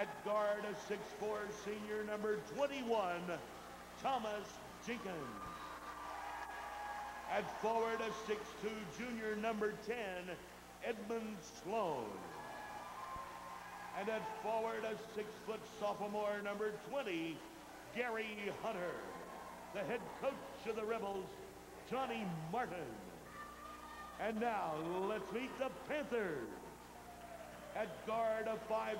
At guard, a 6'4" senior number 21, Thomas Jenkins. At forward, a 6'2" junior number 10, Edmund Sloan. And at forward, a 6-foot sophomore number 20, Gary Hunter. The head coach of the Rebels, Johnny Martin. And now, let's meet the Panthers. At guard, a 5'9"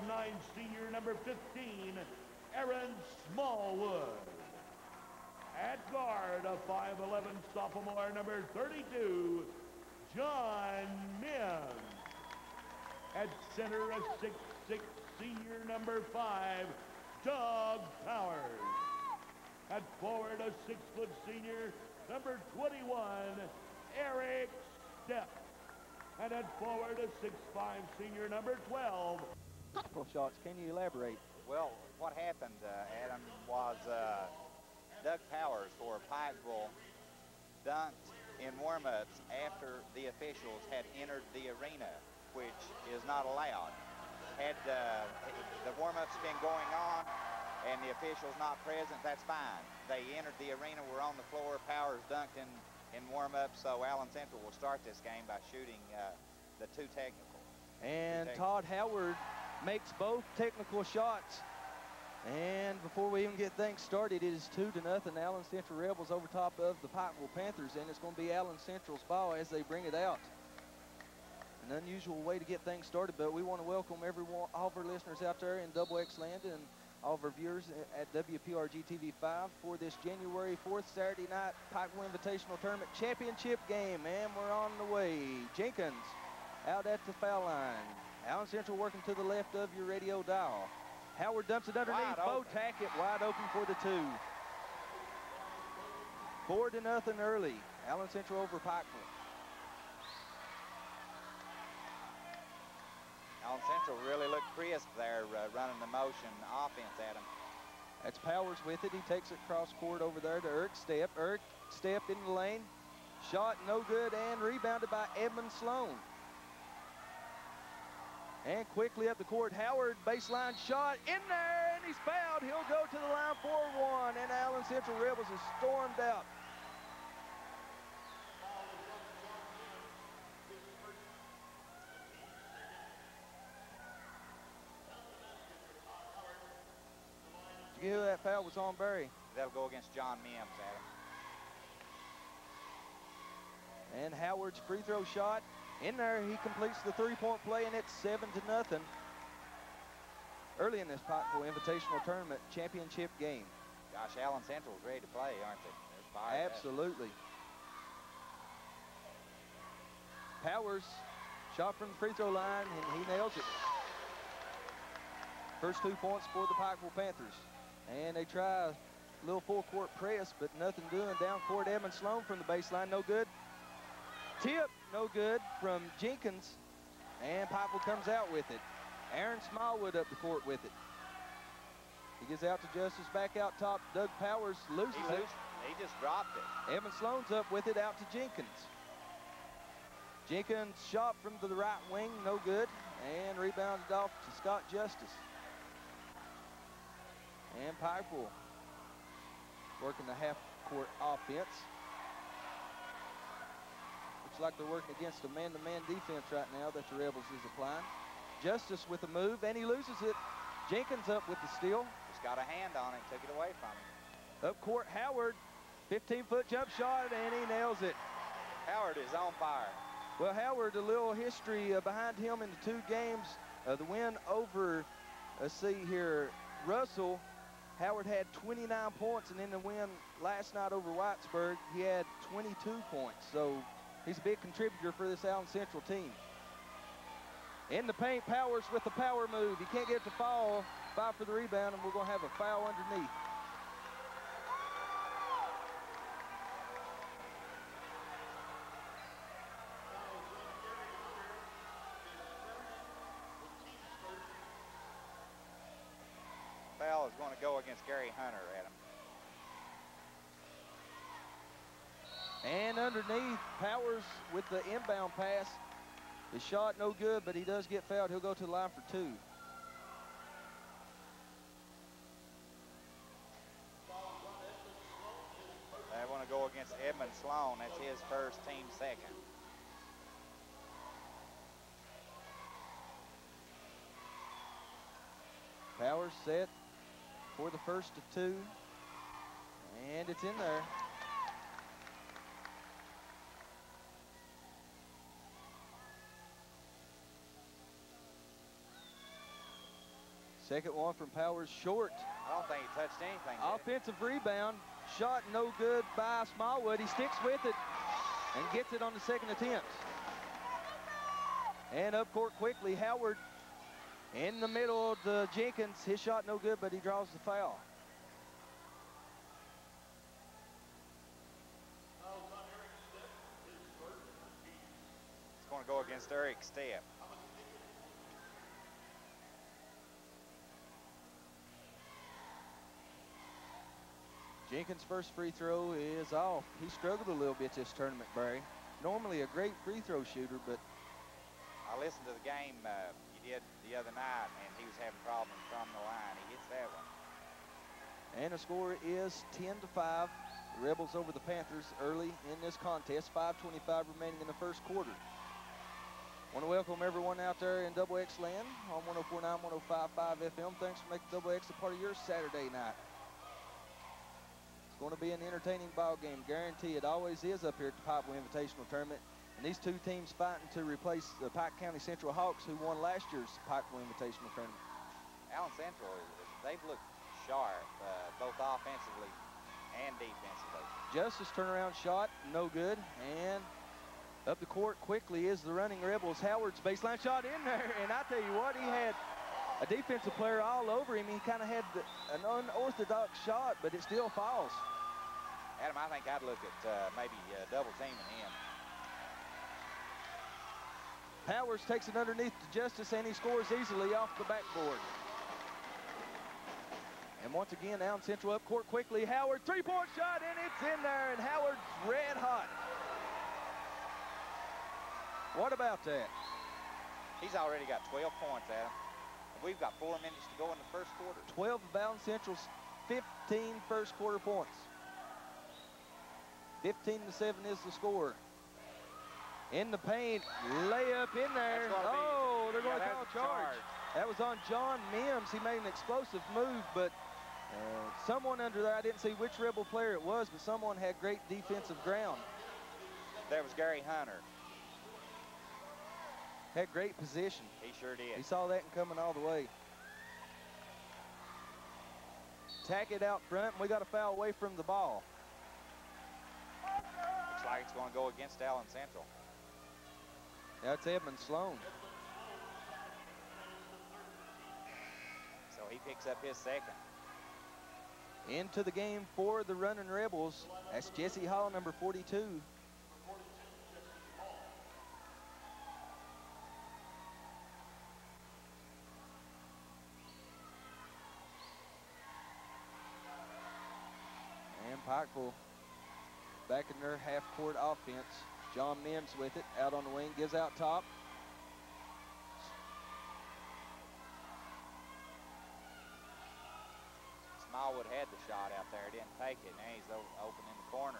senior number 15, Aaron Smallwood. At guard, a 5'11" sophomore number 32, John Mims. At center, a 6'6" senior number 5, Doug Powers. At forward, a 6-foot senior number 21, Eric Stepp. And at forward, a 6'5" senior number 12. Couple shots, can you elaborate? Well, what happened, Adam, was Doug Powers for Pikeville dunked in warm-ups after the officials had entered the arena, which is not allowed. Had the warm-ups been going on and the officials not present, that's fine. They entered the arena, were on the floor, Powers dunked in warm-up, so Allen Central will start this game by shooting the two technical. And Todd Howard makes both technical shots. And before we even get things started, it is 2-0. Allen Central Rebels over top of the Pikeville Panthers, and it's going to be Allen Central's ball as they bring it out. An unusual way to get things started, but we want to welcome all of our listeners out there in Double X Land and all of our viewers at WPRG TV 5 for this January 4th Saturday night Pikeville Invitational Tournament championship game. And we're on the way. Jenkins out at the foul line. Allen Central working to the left of your radio dial. Howard dumps it underneath. Bo Tackett wide open for the 2. 4-0 early. Allen Central over Pikeville. Allen Central really looked crisp there, running the motion offense at him. That's Powers with it. He takes it cross court over there to Eric Stepp. Eric Stepp in the lane. Shot no good and rebounded by Edmund Sloan. And quickly up the court, Howard, baseline shot in there, and he's fouled. He'll go to the line for 1, and Allen Central Rebels has stormed out. Did you hear that foul was on Barry? That'll go against John Mims, Adam. And Howard's free throw shot in there. He completes the 3-point play, and it's 7-0. Early in this Pikeville Invitational Tournament championship game. Gosh, Allen Central's ready to play, aren't they? Absolutely. Powers shot from the free throw line, and he nails it. First 2 points for the Pikeville Panthers. And they try a little full-court press, but nothing doing. Down court, Edmund Sloan from the baseline, no good. Tip, no good from Jenkins, and Pikeville comes out with it. Aaron Smallwood up the court with it. He gets out to Justice, back out top. Doug Powers loses it. He just dropped it. Edmund Sloan's up with it, out to Jenkins. Jenkins shot from the right wing, no good, and rebounded off to Scott Justice. And Pikeville working the half-court offense. Looks like they're working against a man-to-man defense right now that the Rebels is applying. Justice with a move, and he loses it. Jenkins up with the steal. Just got a hand on it, took it away from him. Up court, Howard, 15-foot jump shot, and he nails it. Howard is on fire. Well, Howard, a little history behind him in the 2 games. The win over, let's see here, Russell. Howard had 29 points, and in the win last night over Whitesburg, he had 22 points. So he's a big contributor for this Allen Central team. In the paint, Powers with the power move. He can't get it to fall. 5 for the rebound, and we're going to have a foul underneath. Foul is going to go against Gary Hunter, Adam. And underneath, Powers with the inbound pass. The shot no good, but he does get fouled. He'll go to the line for 2. Sloan. That's his first, team second. Powers set for the first of two. And it's in there. Second one from Powers, short. I don't think he touched anything. Offensive rebound, shot no good by Smallwood. He sticks with it and gets it on the second attempt. And up court quickly, Howard in the middle to Jenkins. His shot no good, but he draws the foul. It's going to go against Eric Stepp. Jenkins' first free throw is off. He struggled a little bit this tournament, Barry. Normally a great free throw shooter, but I listened to the game he did the other night, and he was having problems from the line. He hits that one. And the score is 10-5. The Rebels over the Panthers early in this contest. 5:25 remaining in the first quarter. Want to welcome everyone out there in Double X land on 104.9, 105.5 FM. Thanks for making Double X a part of your Saturday night. It's going to be an entertaining ball game, guarantee. It always is up here at the Pikeville Invitational Tournament. And these two teams fighting to replace the Pike County Central Hawks, who won last year's Pikeville Invitational Tournament. Allen Central, they've looked sharp, both offensively and defensively. Justice turnaround shot, no good. And up the court quickly is the running Rebels. Howard's baseline shot in there. And I tell you what, he had a defensive player all over him. He kind of had an unorthodox shot, but it still falls. Adam, I think I'd look at maybe double teaming him. Powers takes it underneath to Justice, and he scores easily off the backboard. And once again, Allen Central up court quickly. Howard, three-point shot, and it's in there, and Howard's red hot. What about that? He's already got 12 points, Adam. We've got 4 minutes to go in the first quarter. 12 of Allen Central's 15 first quarter points. 15-7 is the score. In the paint, layup in there. Oh, they're going to call a charge. That was on John Mims. He made an explosive move, but someone under there, I didn't see which Rebel player it was, but someone had great defensive ground. That was Gary Hunter. Had great position. He sure did. He saw that and coming all the way. Tack it out front, and we got a foul away from the ball. Looks like it's going to go against Allen Central. That's Edmund Sloan. So he picks up his second. Into the game for the Runnin Rebels. That's Jesse Hall, number 42. And Pikeville back in their half-court offense. John Mims with it, out on the wing, gives out top. Smallwood had the shot out there, didn't take it. Now he's open in the corner.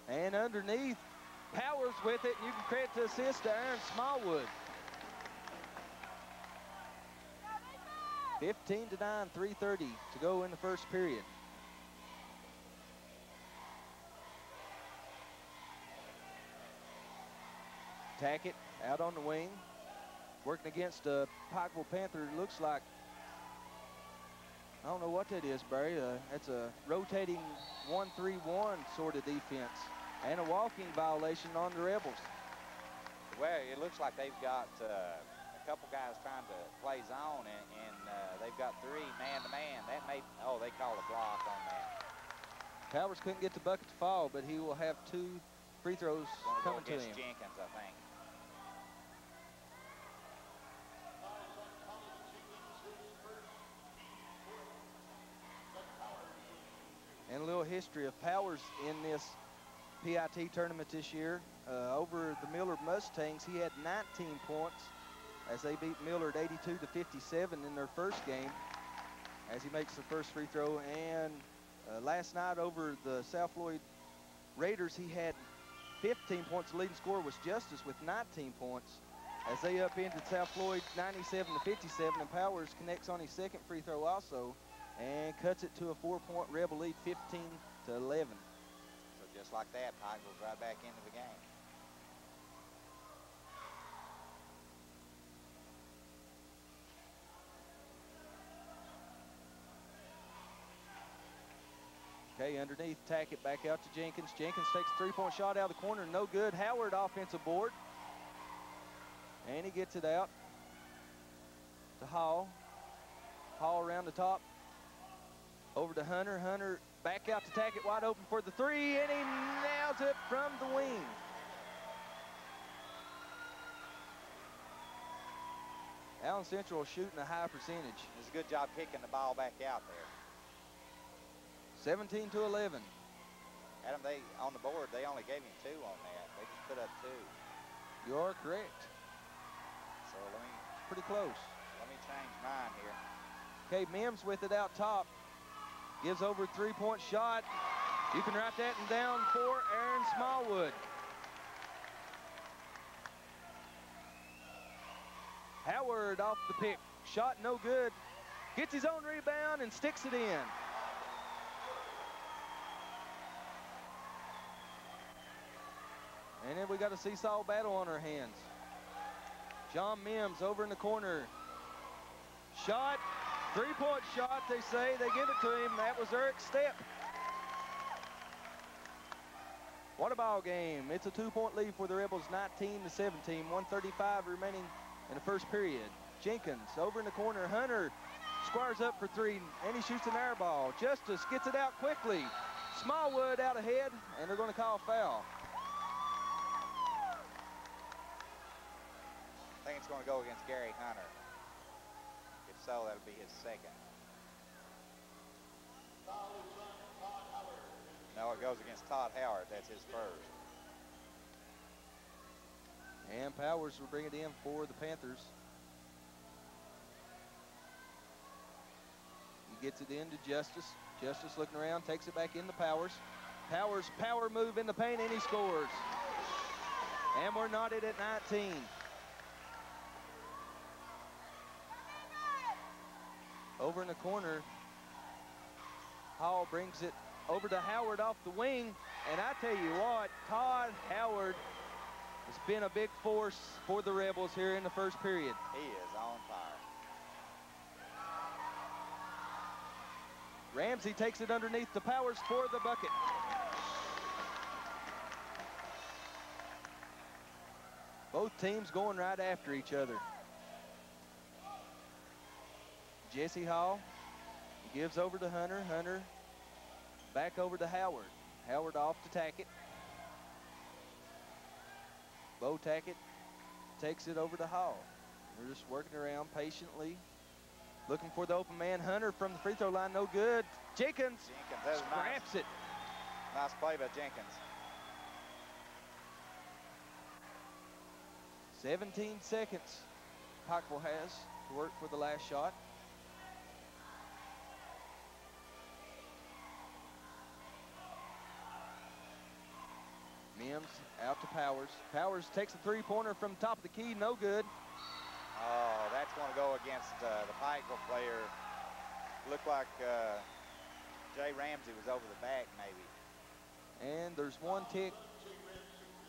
And underneath, Powers with it, and you can credit the assist to Aaron Smallwood. 15-9, 3:30 to go in the first period. Tackett out on the wing, working against a Pikeville Panther. Looks like, I don't know what that is, Barry. That's a rotating 1-3-1 sort of defense, and a walking violation on the Rebels. Well, it looks like they've got a couple guys trying to play zone, and they've got 3 man-to-man. That may, oh, they call a block on that. Powers couldn't get the bucket to fall, but he will have 2 free throws coming to him. Jenkins, I think. And a little history of Powers in this PIT tournament this year. Over the Millard Mustangs, he had 19 points as they beat Millard 82-57 in their first game as he makes the first free throw. And last night over the South Floyd Raiders, he had 15 points. The leading scorer was Justice with 19 points as they upended South Floyd 97-57, and Powers connects on his second free throw also and cuts it to a 4-point Rebel lead, 15-11. So just like that, Pikeville's right back into the game. Okay, underneath, tack it back out to Jenkins. Jenkins takes a three-point shot out of the corner, no good. Howard offensive board. And he gets it out to Hall. Hall around the top. Over to Hunter. Hunter back out to tack it wide open for the three, and he nails it from the wing. Allen Central shooting a high percentage. It's a good job kicking the ball back out there. 17-11. Adam, they on the board, they only gave him 2 on that. They just put up 2. You are correct. So Pretty close. Let me change mine here. Okay, Mims with it out top. Gives over a three-point shot. You can write that one down for Aaron Smallwood. Howard off the pick. Shot no good. Gets his own rebound and sticks it in. And then we got a seesaw battle on our hands. John Mims over in the corner. Shot, three-point shot, they say. They give it to him. That was Eric's step. What a ball game. It's a 2-point lead for the Rebels, 19-17. 1:35 remaining in the first period. Jenkins over in the corner. Hunter squares up for 3, and he shoots an air ball. Justice gets it out quickly. Smallwood out ahead, and they're going to call foul. I think it's going to go against Gary Hunter. If so, that'll be his second. No, it goes against Todd Howard. That's his first. And Powers will bring it in for the Panthers. He gets it into Justice. Justice looking around, takes it back into Powers. Powers, power move in the paint, and he scores. And we're knotted at 19. Over in the corner, Hall brings it over to Howard off the wing. And I tell you what, Todd Howard has been a big force for the Rebels here in the first period. He is on fire. Ramsey takes it underneath the Powers for the bucket. Both teams going right after each other. Jesse Hall gives over to Hunter. Hunter back over to Howard. Howard off to Tackett. Bo Tackett takes it over to Hall. They're just working around patiently, looking for the open man. Hunter from the free throw line, no good. Jenkins scraps it. Nice play by Jenkins. 17 seconds Pikeville has to work for the last shot. Mims out to Powers. Powers takes a three-pointer from the top of the key, no good. Oh, that's going to go against the Pikeville player. Looked like Jay Ramsey was over the back, maybe. And there's one tick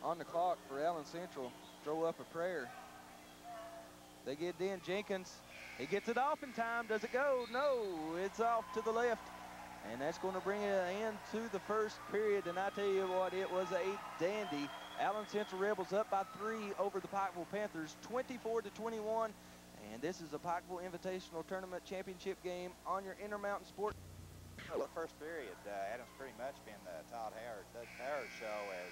on the clock for Allen Central. Throw up a prayer. They get it in. Jenkins, he gets it off in time. Does it go? No, it's off to the left. And that's going to bring an end to the first period. And I tell you what, it was a dandy. Allen Central Rebels up by 3 over the Pikeville Panthers, 24-21. And this is a Pikeville Invitational Tournament Championship game on your Intermountain Sport. Well, the first period, Adam's pretty much been the Todd Howard, Doug Powers show as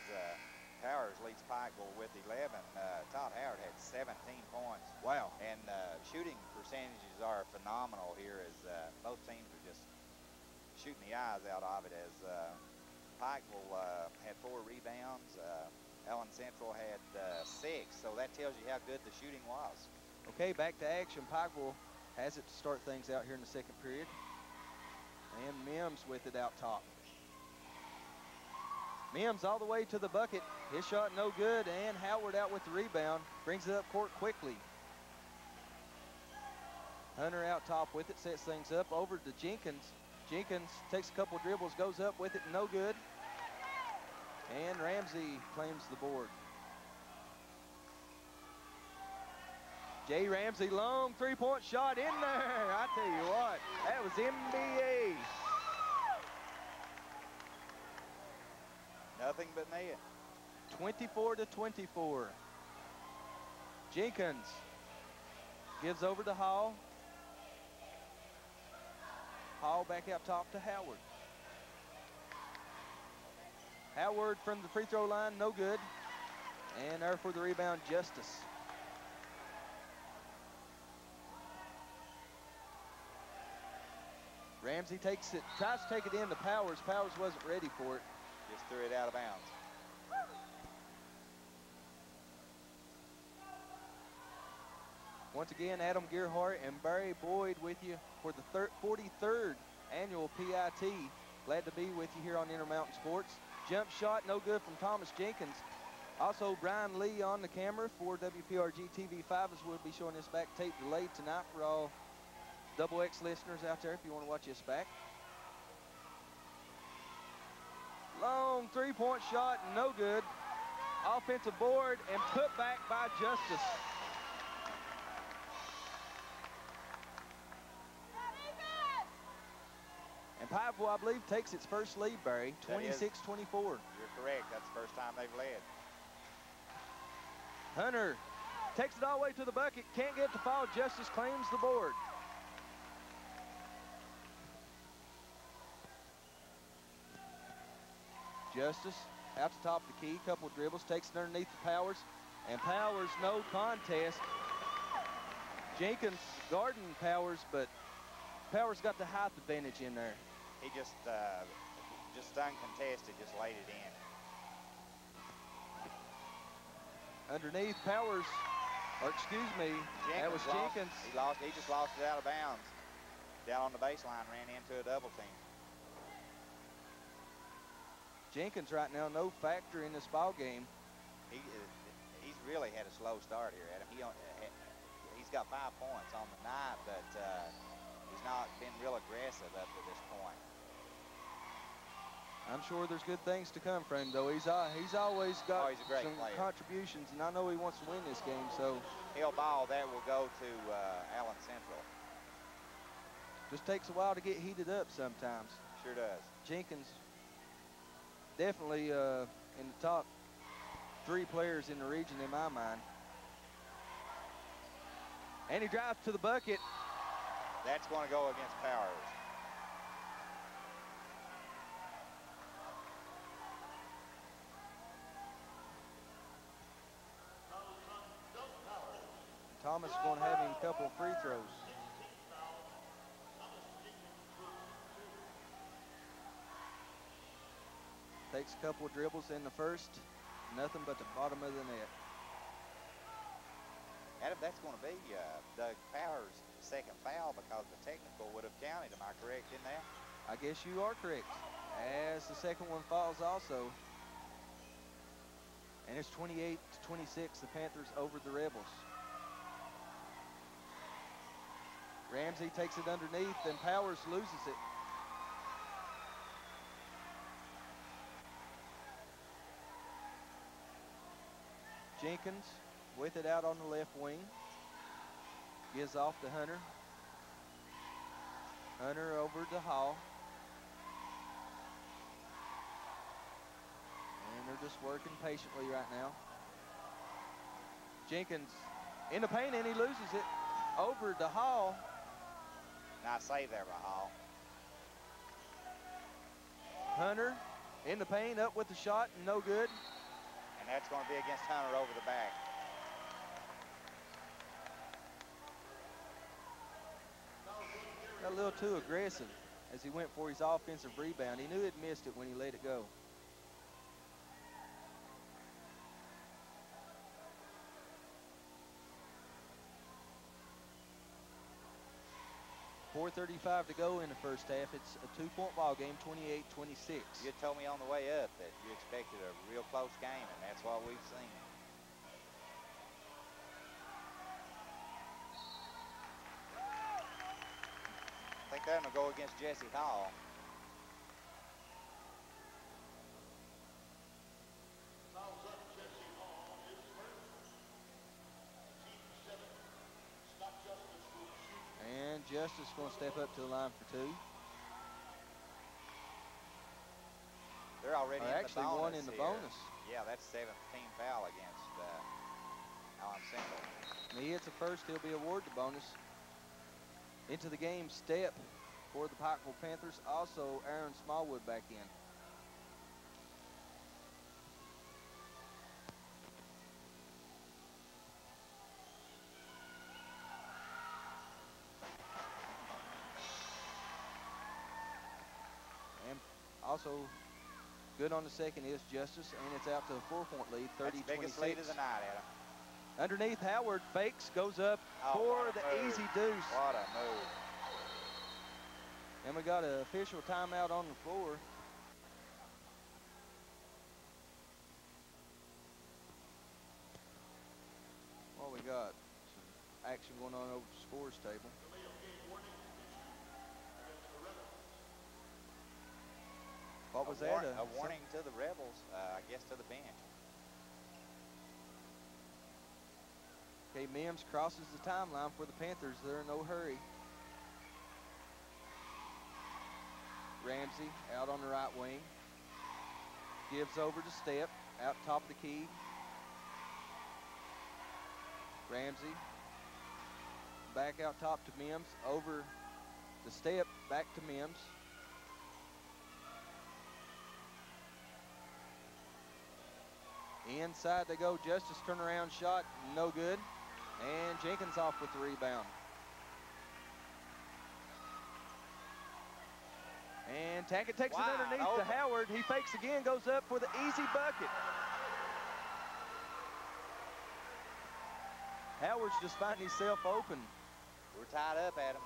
Powers leads Pikeville with 11. Todd Howard had 17 points. Wow. And shooting percentages are phenomenal here as both teams are just shooting the eyes out of it as Pikeville had 4 rebounds. Allen Central had 6, so that tells you how good the shooting was. Okay, back to action. Pikeville has it to start things out here in the second period. And Mims with it out top. Mims all the way to the bucket. His shot no good, and Howard out with the rebound. Brings it up court quickly. Hunter out top with it, sets things up over to Jenkins. Jenkins takes a couple dribbles, goes up with it, no good. And Ramsey claims the board. Jay Ramsey, long three-point shot in there. I tell you what, that was NBA. Nothing but net. 24-24. Jenkins gives over to Hall. Hall back out top to Howard. Howard from the free throw line, no good. And there for the rebound, Justice. Ramsey takes it, tries to take it in to Powers. Powers wasn't ready for it. Just threw it out of bounds. Once again, Adam Gearhart and Barry Boyd with you for the 43rd annual PIT. Glad to be with you here on Intermountain Sports. Jump shot, no good from Thomas Jenkins. Also, Brian Lee on the camera for WPRG TV5 as we'll be showing this back tape delayed tonight for all Double X listeners out there if you want to watch this back. Long three-point shot, no good. Offensive board and put back by Justice. And Pikeville, I believe, takes its first lead, Barry, 26-24. You're correct. That's the first time they've led. Hunter takes it all the way to the bucket. Can't get the foul. Justice claims the board. Justice out to top of the key. Couple dribbles. Takes it underneath the Powers. And Powers, no contest. Jenkins guarding Powers, but Powers got the height advantage in there. He just uncontested, just laid it in. Underneath Powers, or excuse me, that was Jenkins. He just lost it out of bounds. Down on the baseline, ran into a double team. Jenkins right now no factor in this ball game. He's really had a slow start here, Adam. He's got 5 points on the night, but he's not been real aggressive up to this point. I'm sure there's good things to come from him, though. He's always got he's a great some player. Contributions, and I know he wants to win this game, so. He'll ball that will go to Allen Central. Just takes a while to get heated up sometimes. Sure does. Jenkins definitely in the top 3 players in the region in my mind. And he drives to the bucket. That's going to go against Powers. Thomas is going to have him a couple of free throws. Takes a couple of dribbles in the first. Nothing but the bottom of the net. Adam, that's going to be Doug Powers' second foul because the technical would have counted. Am I correct in that? I guess you are correct. As the second one falls also. And it's 28-26, the Panthers over the Rebels. Ramsey takes it underneath, and Powers loses it. Jenkins with it out on the left wing. Gives off to Hunter. Hunter over to Hall. And they're just working patiently right now. Jenkins in the paint, and he loses it. Over to Hall. Nice save there by Hall. Hunter in the paint, up with the shot, no good. And that's going to be against Hunter over the back. Got a little too aggressive as he went for his offensive rebound. He knew he'd missed it when he let it go. Fourth 4:35 to go in the first half. It's a 2-point ball game, 28-26. You told me on the way up that you expected a real close game, and that's what we've seen. I think that one will go against Jesse Hall. And Justice going to step up to the line for 2. They're already in actually the bonus one in the here. bonus. Yeah, that's 7th team foul against Allen Central. He hits a first, he'll be awarded the bonus. Into the game step for the Pikeville Panthers. Also, Aaron Smallwood back in. And also good on the second is Justice, and it's out to a 4-point lead, 30-26. That's the biggest lead of the night, Adam. Underneath, Howard fakes, goes up Oh, for what a the move. easy deuce. What a move. And we got an official timeout on the floor. Well, we got some action going on over the scores table. What was that? A warning to the Rebels, I guess to the bench. Okay, Mims crosses the timeline for the Panthers. They're in no hurry. Ramsey out on the right wing. Gives over to Step, out top of the key. Ramsey back out top to Mims, over to Step, back to Mims. Inside they go, Justice turnaround shot, no good. And Jenkins off with the rebound. And Tackett takes it underneath to Howard. He fakes again, goes up for the easy bucket. Howard's just finding himself open. We're tied up, Adam.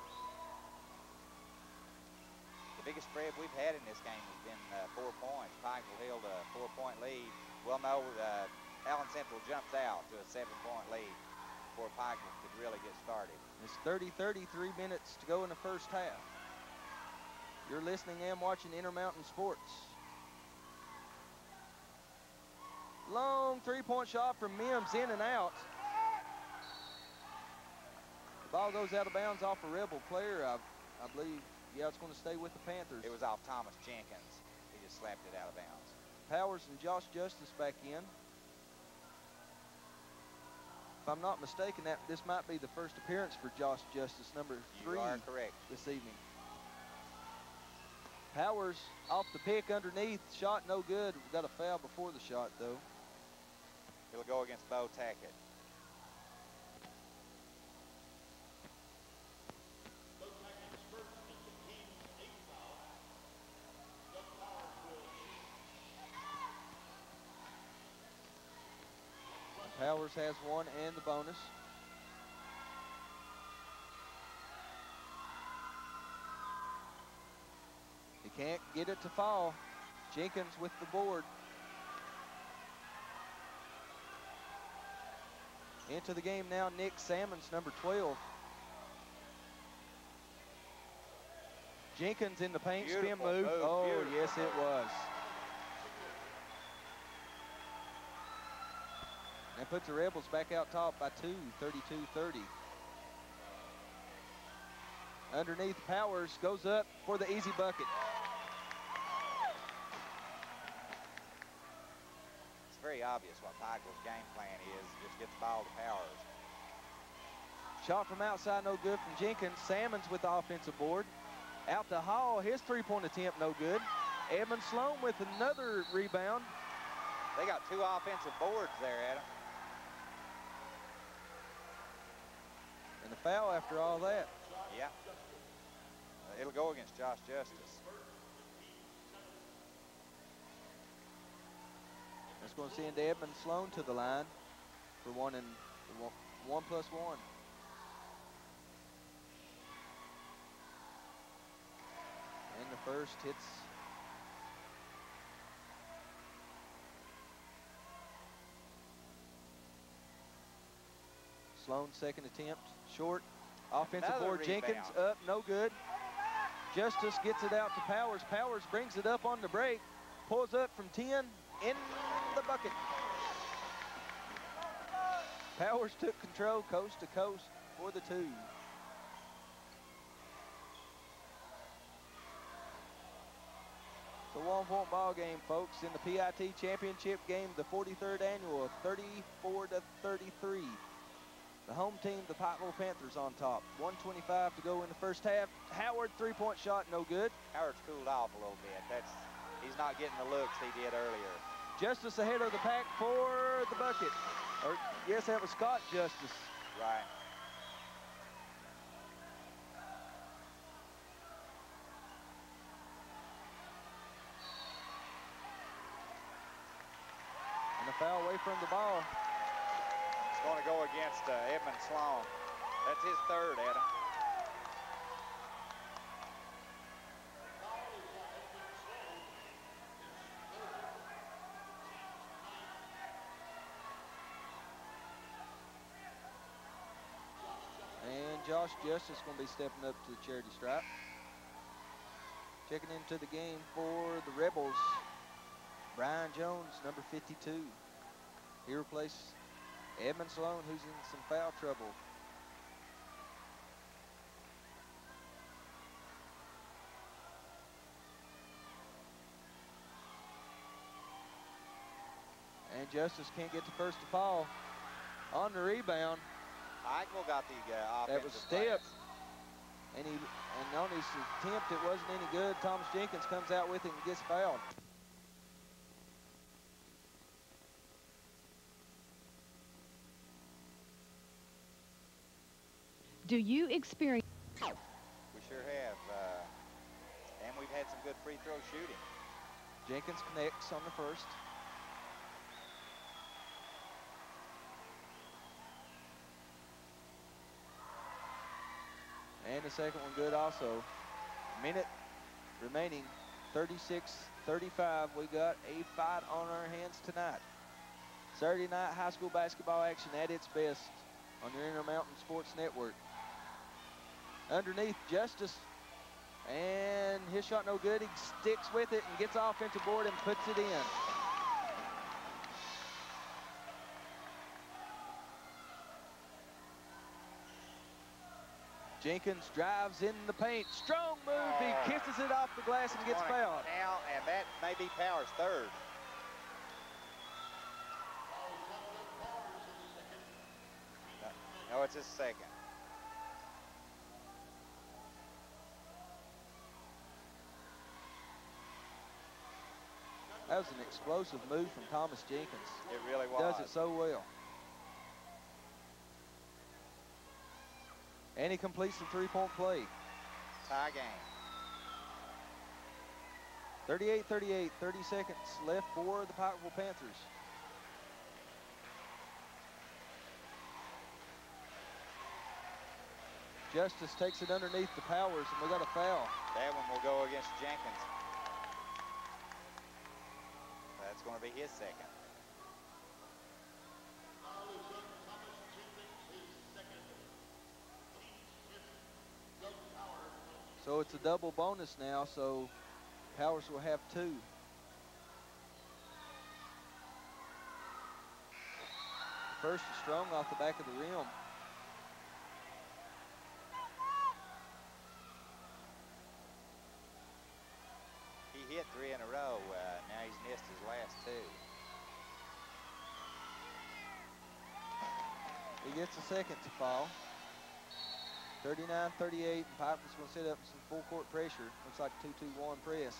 The biggest spread we've had in this game has been 4 points. Pikeville held a 4-point lead. Well, no, Allen Central jumps out to a 7-point lead before Pikeville could really get started. It's 30-33 minutes to go in the first half. You're listening and watching Intermountain Sports. Long 3-point shot from Mims, in and out. The ball goes out of bounds off a Rebel player. I believe, yeah, it's going to stay with the Panthers. It was off Thomas Jenkins. He just slapped it out of bounds. Powers and Josh Justice back in. If I'm not mistaken, this might be the first appearance for Josh Justice, number 3. You are correct. This evening. Powers off the pick underneath, shot no good. We got a foul before the shot though. It'll go against Bo Tackett. Powers has 1 and the bonus. He can't get it to fall. Jenkins with the board. Into the game now, Nick Salmons, number 12. Jenkins in the paint, spin move. Oh, yes, it was. That puts the Rebels back out top by 2, 32-30. Underneath, Powers goes up for the easy bucket. It's very obvious what Pikeville's game plan is. Just get the ball to Powers. Shot from outside, no good from Jenkins. Salmons with the offensive board. Out to Hall, his 3-point attempt, no good. Edmund Sloan with another rebound. They got 2 offensive boards there, Adam. And a foul after all that. Yeah. It'll go against Josh Justice. That's going to send Edmund Sloan to the line for 1 and 1+1. first, hits. Sloan's second attempt, short. Offensive Another board, rebound. Jenkins up, no good. Justice gets it out to Powers. Powers brings it up on the break, pulls up from 10, in the bucket. Powers took control coast to coast for the 2. It's a 1-point ball game, folks, in the PIT championship game, the 43rd annual, 34-33. The home team, the Pikeville Panthers, on top. 1:25 to go in the first half. Howard, three-point shot, no good. Howard's cooled off a little bit. He's not getting the looks he did earlier. Justice ahead of the pack for the bucket. Or, yes, that was Scott Justice. Right. And a foul away from the ball. It's going to go against Edmund Sloan. That's his third, Adam. And Josh Justice going to be stepping up to the charity stripe. Checking into the game for the Rebels, Brian Jones, number 52. He replaced Edmund Sloan, who's in some foul trouble. And Justice can't get the first to fall. On the rebound. Pikeville got the offensive That was Step. glass. And on his attempt, it wasn't any good. Thomas Jenkins comes out with it and gets fouled. Do you experience? We sure have. And we've had some good free throw shooting. Jenkins connects on the first. And the second one good also. Minute remaining, 36-35. We got a fight on our hands tonight. Saturday night high school basketball action at its best on your Intermountain Sports Network. Underneath, Justice, and his shot no good. He sticks with it and gets offensive board and puts it in. Jenkins drives in the paint. Strong move. He kisses it off the glass and gets fouled. Now, and that may be Powers' third. No, it's his second. That was an explosive move from Thomas Jenkins. It really was. Does it so well. And he completes the three-point play. Tie game. 38-38, 30 seconds left for the Pikeville Panthers. Justice takes it underneath the Powers, and we got a foul. That one will go against Jenkins. That's going to be his second. So it's a double bonus now, so Powers will have 2. First is strong off the back of the rim. He hit 3 in a row. Now he's missed his last 2. He gets a second to fall. 39-38, and Piper's going to set up some full court pressure. Looks like 2-2-1 press.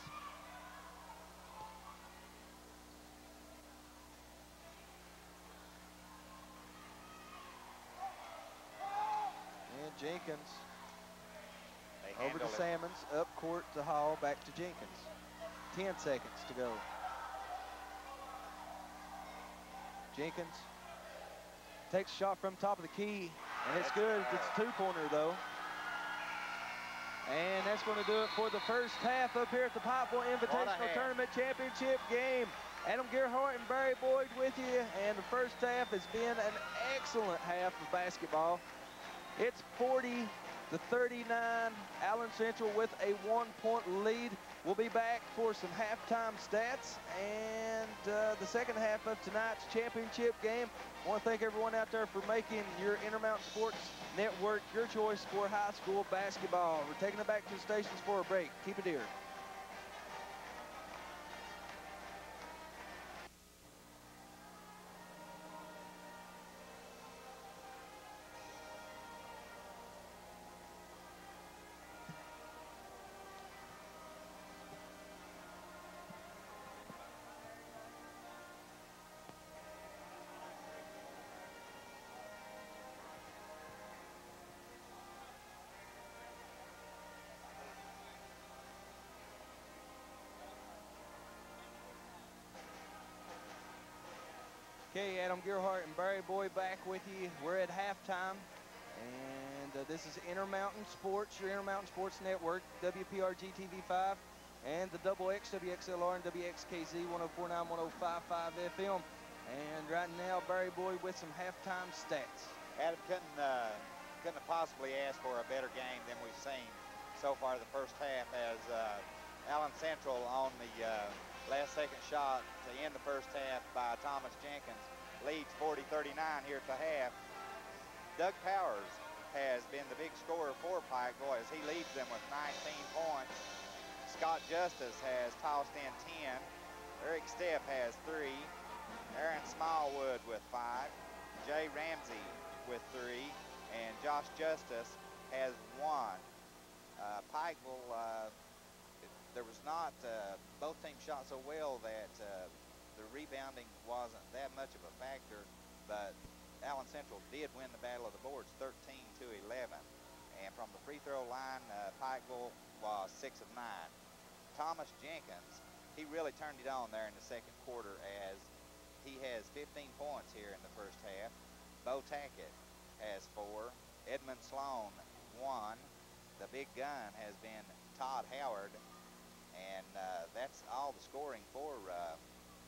And Jenkins over to Salmons, up court to Hall, back to Jenkins. 10 seconds to go. Jenkins takes a shot from top of the key, and it's good. It's a 2-pointer, though. And that's going to do it for the first half up here at the Pikeville Invitational Tournament Championship game. Adam Gerhardt and Barry Boyd with you, and the first half has been an excellent half of basketball. It's 40-39, Allen Central with a 1-point lead. We'll be back for some halftime stats and the second half of tonight's championship game. I want to thank everyone out there for making your Intermountain Sports Network your choice for high school basketball. We're taking it back to the stations for a break. Keep it here. Okay, Adam Gerhardt and Barry Boyd back with you. We're at halftime, and this is Intermountain Sports, your Intermountain Sports Network, WPRG TV5, and the Double X, WXLR, and WXKZ 1049, 1055 FM. And right now, Barry Boyd with some halftime stats. Adam, couldn't have possibly asked for a better game than we've seen so far the first half, as Allen Central on the last second shot to end the first half by Thomas Jenkins leads 40-39 here at the half. Doug Powers has been the big scorer for Pikeville as he leads them with 19 points. Scott Justice has tossed in 10. Eric Steff has 3. Aaron Smallwood with 5. Jay Ramsey with 3. And Josh Justice has 1. Pikeville, there was not, both teams shot so well that the rebounding wasn't that much of a factor, but Allen Central did win the battle of the boards 13-11. And from the free throw line, Pikeville was 6 of 9. Thomas Jenkins, he really turned it on there in the second quarter as he has 15 points here in the first half. Bo Tackett has 4. Edmund Sloan, 1. The big gun has been Todd Howard. And that's all the scoring for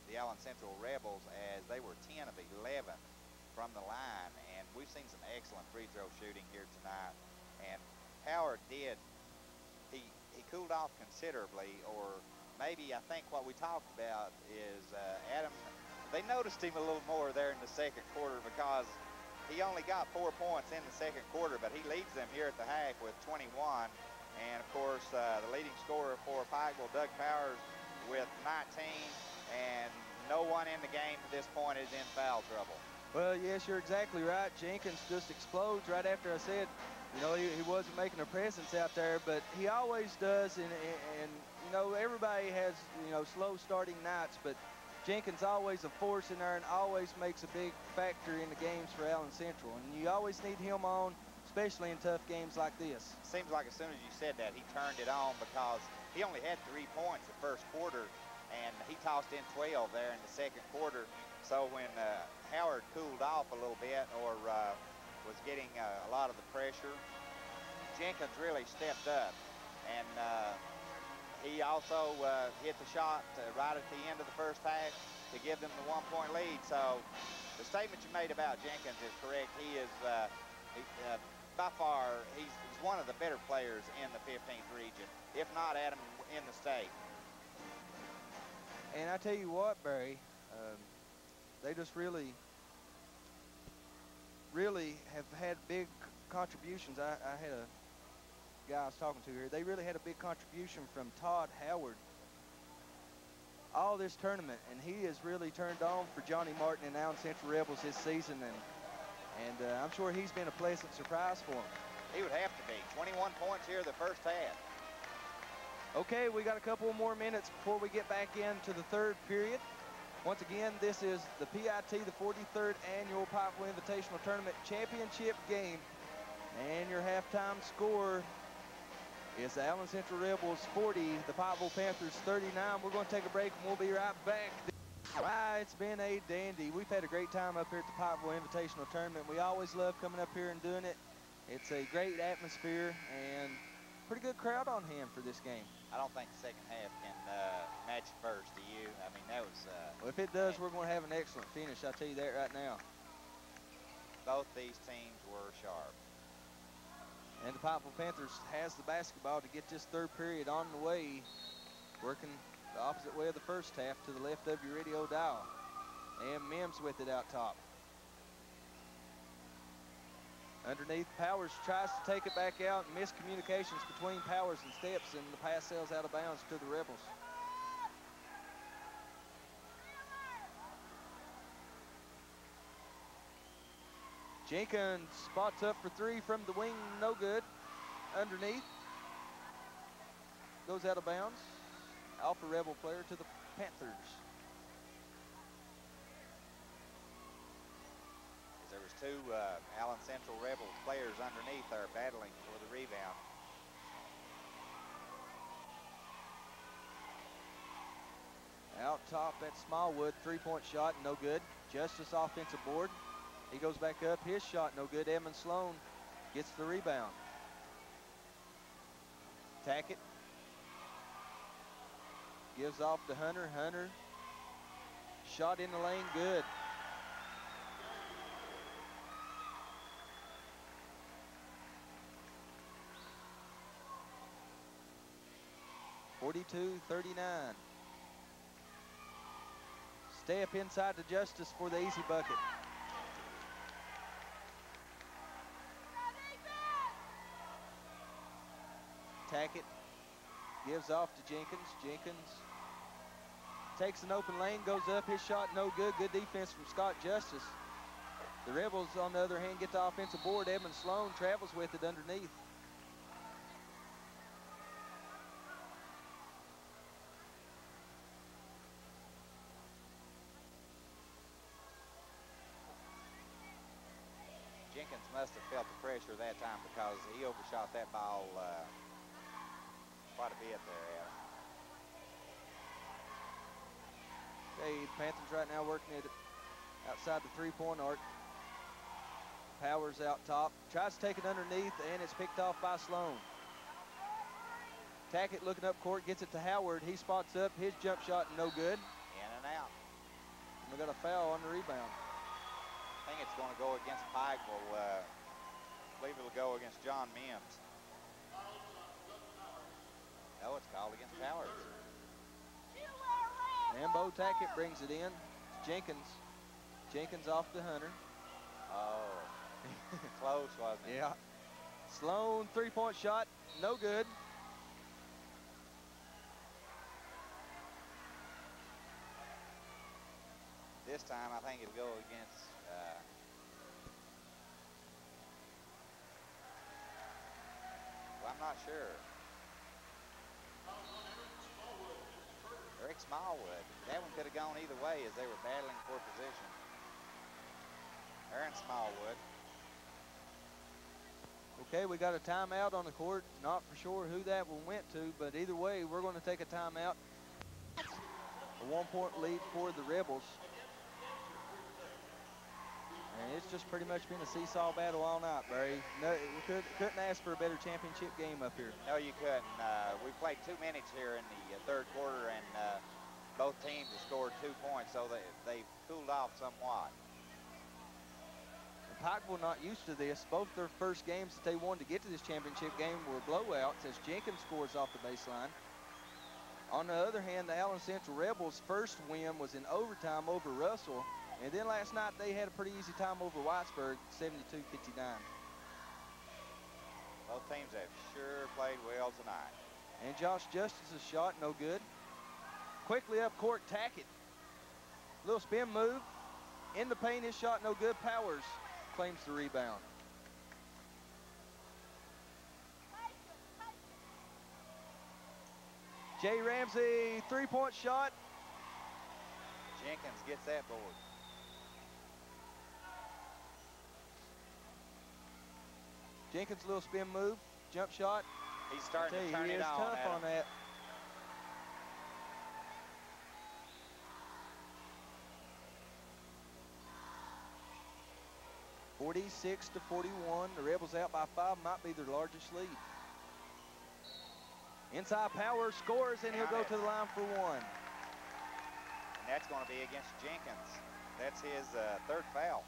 the Allen Central Rebels, as they were 10 of 11 from the line. And we've seen some excellent free throw shooting here tonight. And Howard he cooled off considerably, or maybe I think what we talked about is Adam, they noticed him a little more there in the second quarter, because he only got 4 points in the second quarter, but he leads them here at the half with 21. And, of course, the leading scorer for Pikeville, Doug Powers, with 19. And no one in the game to this point is in foul trouble. Well, yes, you're exactly right. Jenkins just explodes right after I said, you know, he wasn't making a presence out there, but he always does. And you know, everybody has, you know, slow starting nights, but Jenkins always a force in there and always makes a big factor in the games for Allen Central. And you always need him on, especially in tough games like this. Seems like as soon as you said that, he turned it on, because he only had 3 points the first quarter, and he tossed in 12 there in the second quarter. So when Howard cooled off a little bit, or was getting a lot of the pressure, Jenkins really stepped up. And he also hit the shot right at the end of the first half to give them the 1-point lead. So the statement you made about Jenkins is correct. He is by far, he's one of the better players in the 15th region, if not Adam, in the state. And I tell you what, Barry, they just really have had big contributions. I had a guy I was talking to here. They really had a big contribution from Todd Howard all this tournament, and he has really turned on for Johnny Martin and Allen Central Rebels this season, and I'm sure he's been a pleasant surprise for him. He would have to be. 21 points here the first half. Okay, we got a couple more minutes before we get back into the third period. Once again, this is the PIT, the 43rd Annual Pikeville Invitational Tournament Championship game. And your halftime score is the Allen Central Rebels 40, the Pikeville Panthers 39. We're going to take a break, and we'll be right back. It's been a dandy. We've had a great time up here at the Pikeville Invitational Tournament. We always love coming up here and doing it. It's a great atmosphere, and pretty good crowd on hand for this game. I don't think the second half can match first, do you? I mean, that was... well, if it does, we're going to have an excellent finish. I'll tell you that right now. Both these teams were sharp. And the Pikeville Panthers has the basketball to get this third period on the way, working the opposite way of the first half to the left of your radio dial. And Mims with it out top. Underneath, Powers tries to take it back out. Miscommunications between Powers and Steps, and the pass sails out of bounds to the Rebels. Jenkins spots up for three from the wing, no good. Underneath, goes out of bounds. Alpha Rebel player to the Panthers. There was two Allen Central Rebels players underneath there battling for the rebound. Out top at Smallwood, three-point shot, no good. Justice offensive board. He goes back up, his shot, no good. Edmund Sloan gets the rebound. Tackett gives off to Hunter. Hunter, shot in the lane, good. (42-39). Step inside to Justice for the easy bucket. Tackett gives off to Jenkins. Jenkins takes an open lane, goes up, his shot no good. Good defense from Scott Justice. The Rebels, on the other hand, get the offensive board. Edmund Sloan travels with it underneath. Jenkins must have felt the pressure that time because he overshot that ball quite a bit there, Adam. Okay, the Panthers right now working it outside the three-point arc. Powers out top, tries to take it underneath, and it's picked off by Sloan. Tackett looking up court, gets it to Howard. He spots up, his jump shot no good. In and out. And we got a foul on the rebound. I think it's going to go against Pikeville. I believe it'll go against John Mims. No, it's called against Powers. And Bo Tackett brings it in. It's Jenkins. Jenkins off to Hunter. Oh, close, wasn't it? Yeah. Sloan, three-point shot, no good. This time, I think it'll go against well, I'm not sure. Eric Smallwood. That one could have gone either way as they were battling for position. Aaron Smallwood. Okay, we got a timeout on the court. Not for sure who that one went to, but either way, we're going to take a timeout. A one-point lead for the Rebels. And it's just pretty much been a seesaw battle all night, Barry. No, we couldn't ask for a better championship game up here. No, you couldn't. We played 2 minutes here in the third quarter, and both teams have scored 2 points, so they've cooled off somewhat. And Pikeville not used to this. Both their first games that they won to get to this championship game were blowouts as Jenkins scores off the baseline. On the other hand, the Allen Central Rebels' first win was in overtime over Russell. And then last night, they had a pretty easy time over Whitesburg, 72-59. Both teams have sure played well tonight. And Josh Justice's shot, no good. Quickly up court, Tackett. Little spin move. In the paint, his shot, no good. Powers claims the rebound. Jay Ramsey, three-point shot. Jenkins gets that board. Jenkins' little spin move, jump shot. He's starting to turn it on. He is tough Adam. on that. (46-41). The Rebels out by 5, might be their largest lead. Inside Power scores, and he'll go to the line for one. And that's going to be against Jenkins. That's his third foul.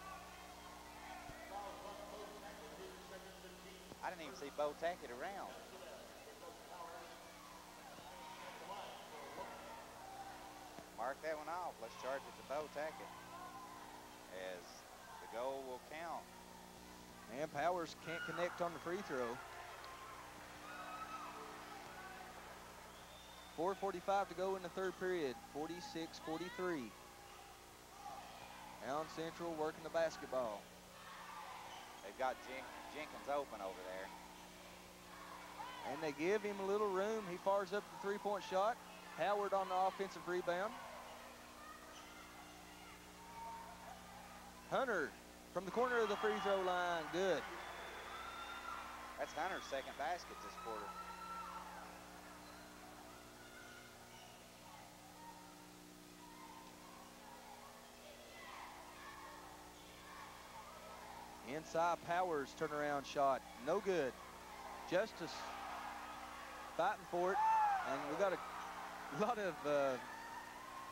I didn't even see Bo Tackett around. Mark that one off. Let's charge it to Bo Tackett, as the goal will count. And Powers can't connect on the free throw. 4:45 to go in the third period, 46-43. Allen Central working the basketball. They've got Jenkins open over there. And they give him a little room. He fires up the three-point shot. Howard on the offensive rebound. Hunter from the corner of the free throw line, good. That's Hunter's second basket this quarter. Inside Powers turnaround shot, no good. Justice fighting for it, and we got a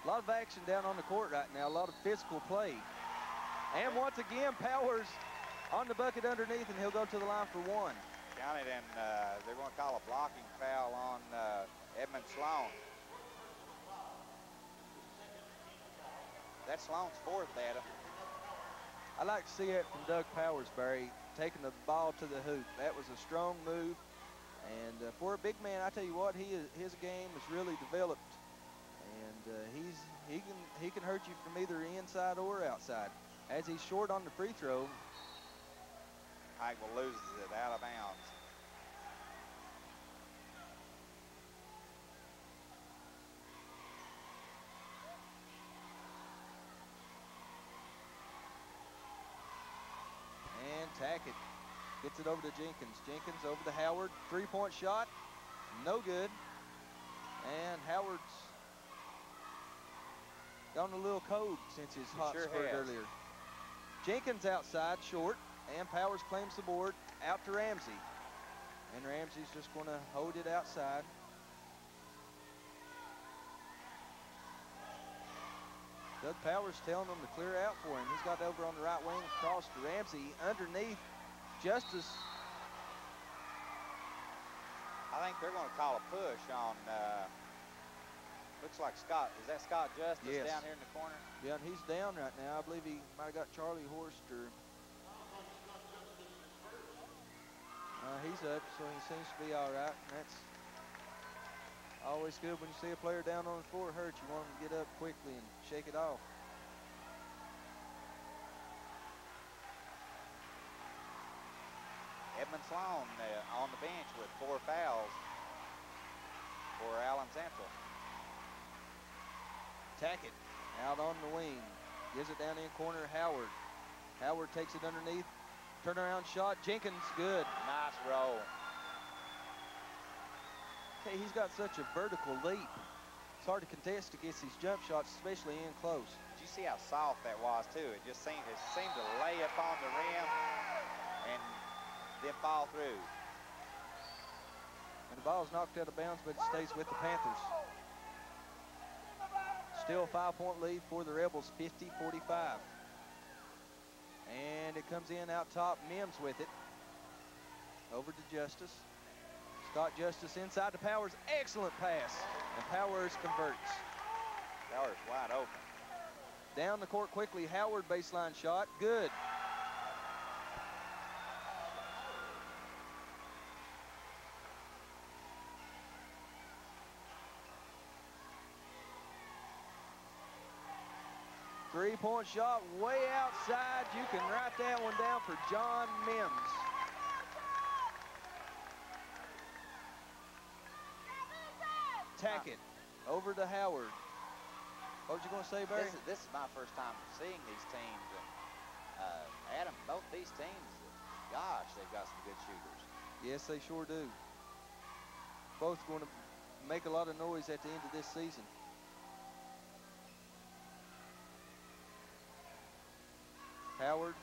lot of action down on the court right now, a lot of physical play. And once again, Powers on the bucket underneath, and he'll go to the line for one. Counted, and they're going to call a blocking foul on Edmund Sloan. That's Sloan's fourth, Adam. I like to see it from Doug Powers, Barry, taking the ball to the hoop. That was a strong move. And for a big man, I tell you what, his game is really developed. And he can hurt you from either inside or outside. As he's short on the free throw. Pikeville loses it out of bounds. And Tackett gets it over to Jenkins. Jenkins over to Howard. Three-point shot, no good. And Howard's gone a little cold since his hot spurt earlier. Jenkins outside, short, and Powers claims the board out to Ramsey. And Ramsey's just going to hold it outside. Doug Powers telling him to clear out for him. He's got it over on the right wing, across to Ramsey, underneath. Justice. I think they're going to call a push on, looks like Scott. Is that Scott Justice down here in the corner? Yeah, and he's down right now. I believe he might have got Charlie Horst or... he's up, so he seems to be all right. And that's always good when you see a player down on the floor hurt. You want him to get up quickly and shake it off. Edmund Sloan on the bench with 4 fouls for Allen Central. Tackett out on the wing. Gives it down in corner, Howard. Howard takes it underneath. Turnaround shot, Jenkins, good. Nice roll. Okay, he's got such a vertical leap. It's hard to contest against these jump shots, especially in close. Did you see how soft that was, too? It seemed to lay up on the rim and then fall through. And the ball's knocked out of bounds, but it stays with the Panthers. Still a 5-point lead for the Rebels, 50-45. And it comes in out top, Mims with it. Over to Justice. Scott Justice inside to Powers, excellent pass. And Powers converts. Powers wide open. Down the court quickly, Howard baseline shot, good. Three-point shot way outside. You can write that one down for John Mims. Tackett over to Howard. What was you going to say, Barry? This is my first time seeing these teams. And, Adam, both these teams, gosh, they've got some good shooters. Yes, they sure do. Both going to make a lot of noise at the end of this season. Howard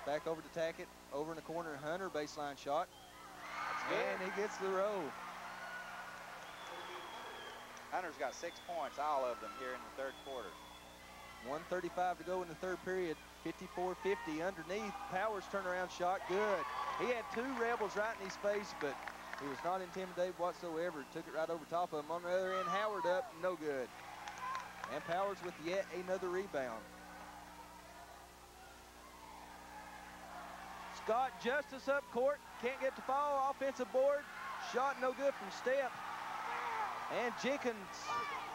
back over to Tackett. Over in the corner, Hunter, baseline shot. That's good. And he gets the roll. Hunter's got 6 points, all of them here in the third quarter. 1:35 to go in the third period. 54-50 underneath. Powers turnaround shot, good. He had 2 Rebels right in his face, but he was not intimidated whatsoever. Took it right over top of him. On the other end, Howard up, no good. And Powers with yet another rebound. Scott Justice up court, can't get to fall. Offensive board, shot no good from Step. And Jenkins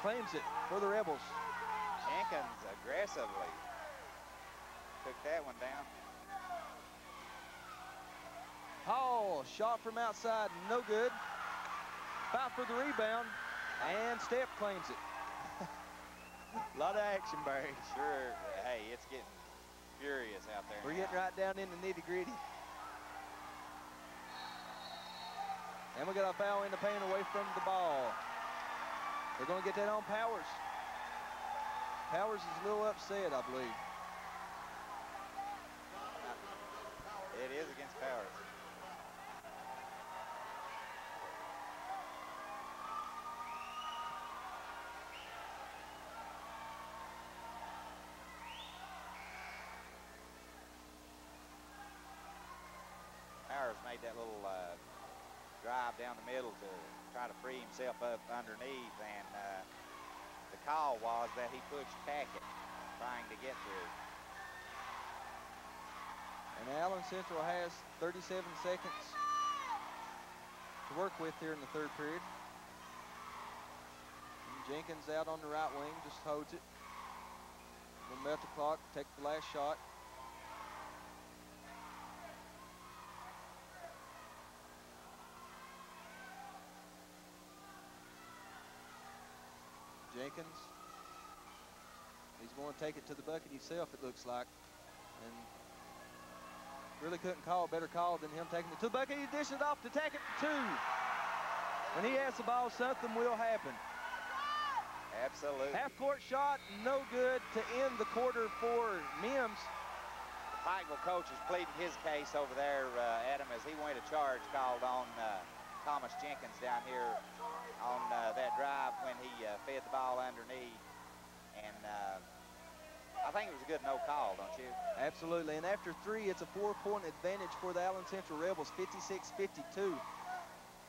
claims it for the Rebels. Jenkins aggressively took that one down. Hall, shot from outside, no good. Fight for the rebound, and Step claims it. A lot of action, Barry. Sure, hey, it's getting furious out there. We're getting right down in the nitty-gritty. And we got a foul in the paint away from the ball. They're going to get that on Powers. Powers is a little upset, I believe. It is against Powers. Powers made that little drive down the middle to try to free himself up underneath, and the call was that he pushed Tackett trying to get through. And Allen Central has 37 seconds to work with here in the third period. And Jenkins out on the right wing, just holds it. We'll melt the clock, take the last shot. Jenkins, he's going to take it to the bucket himself, it looks like. And really couldn't call a better call than him taking it to the bucket. He dishes it off to Tackett for 2. When he has the ball, something will happen. Absolutely. Half-court shot, no good to end the quarter for Mims. The Pikeville coach is pleading his case over there, Adam, as he wanted a charge called on Thomas Jenkins down here on that drive when he fed the ball underneath. And I think it was a good no call, don't you? Absolutely, and after 3, it's a 4-point advantage for the Allen Central Rebels, 56-52.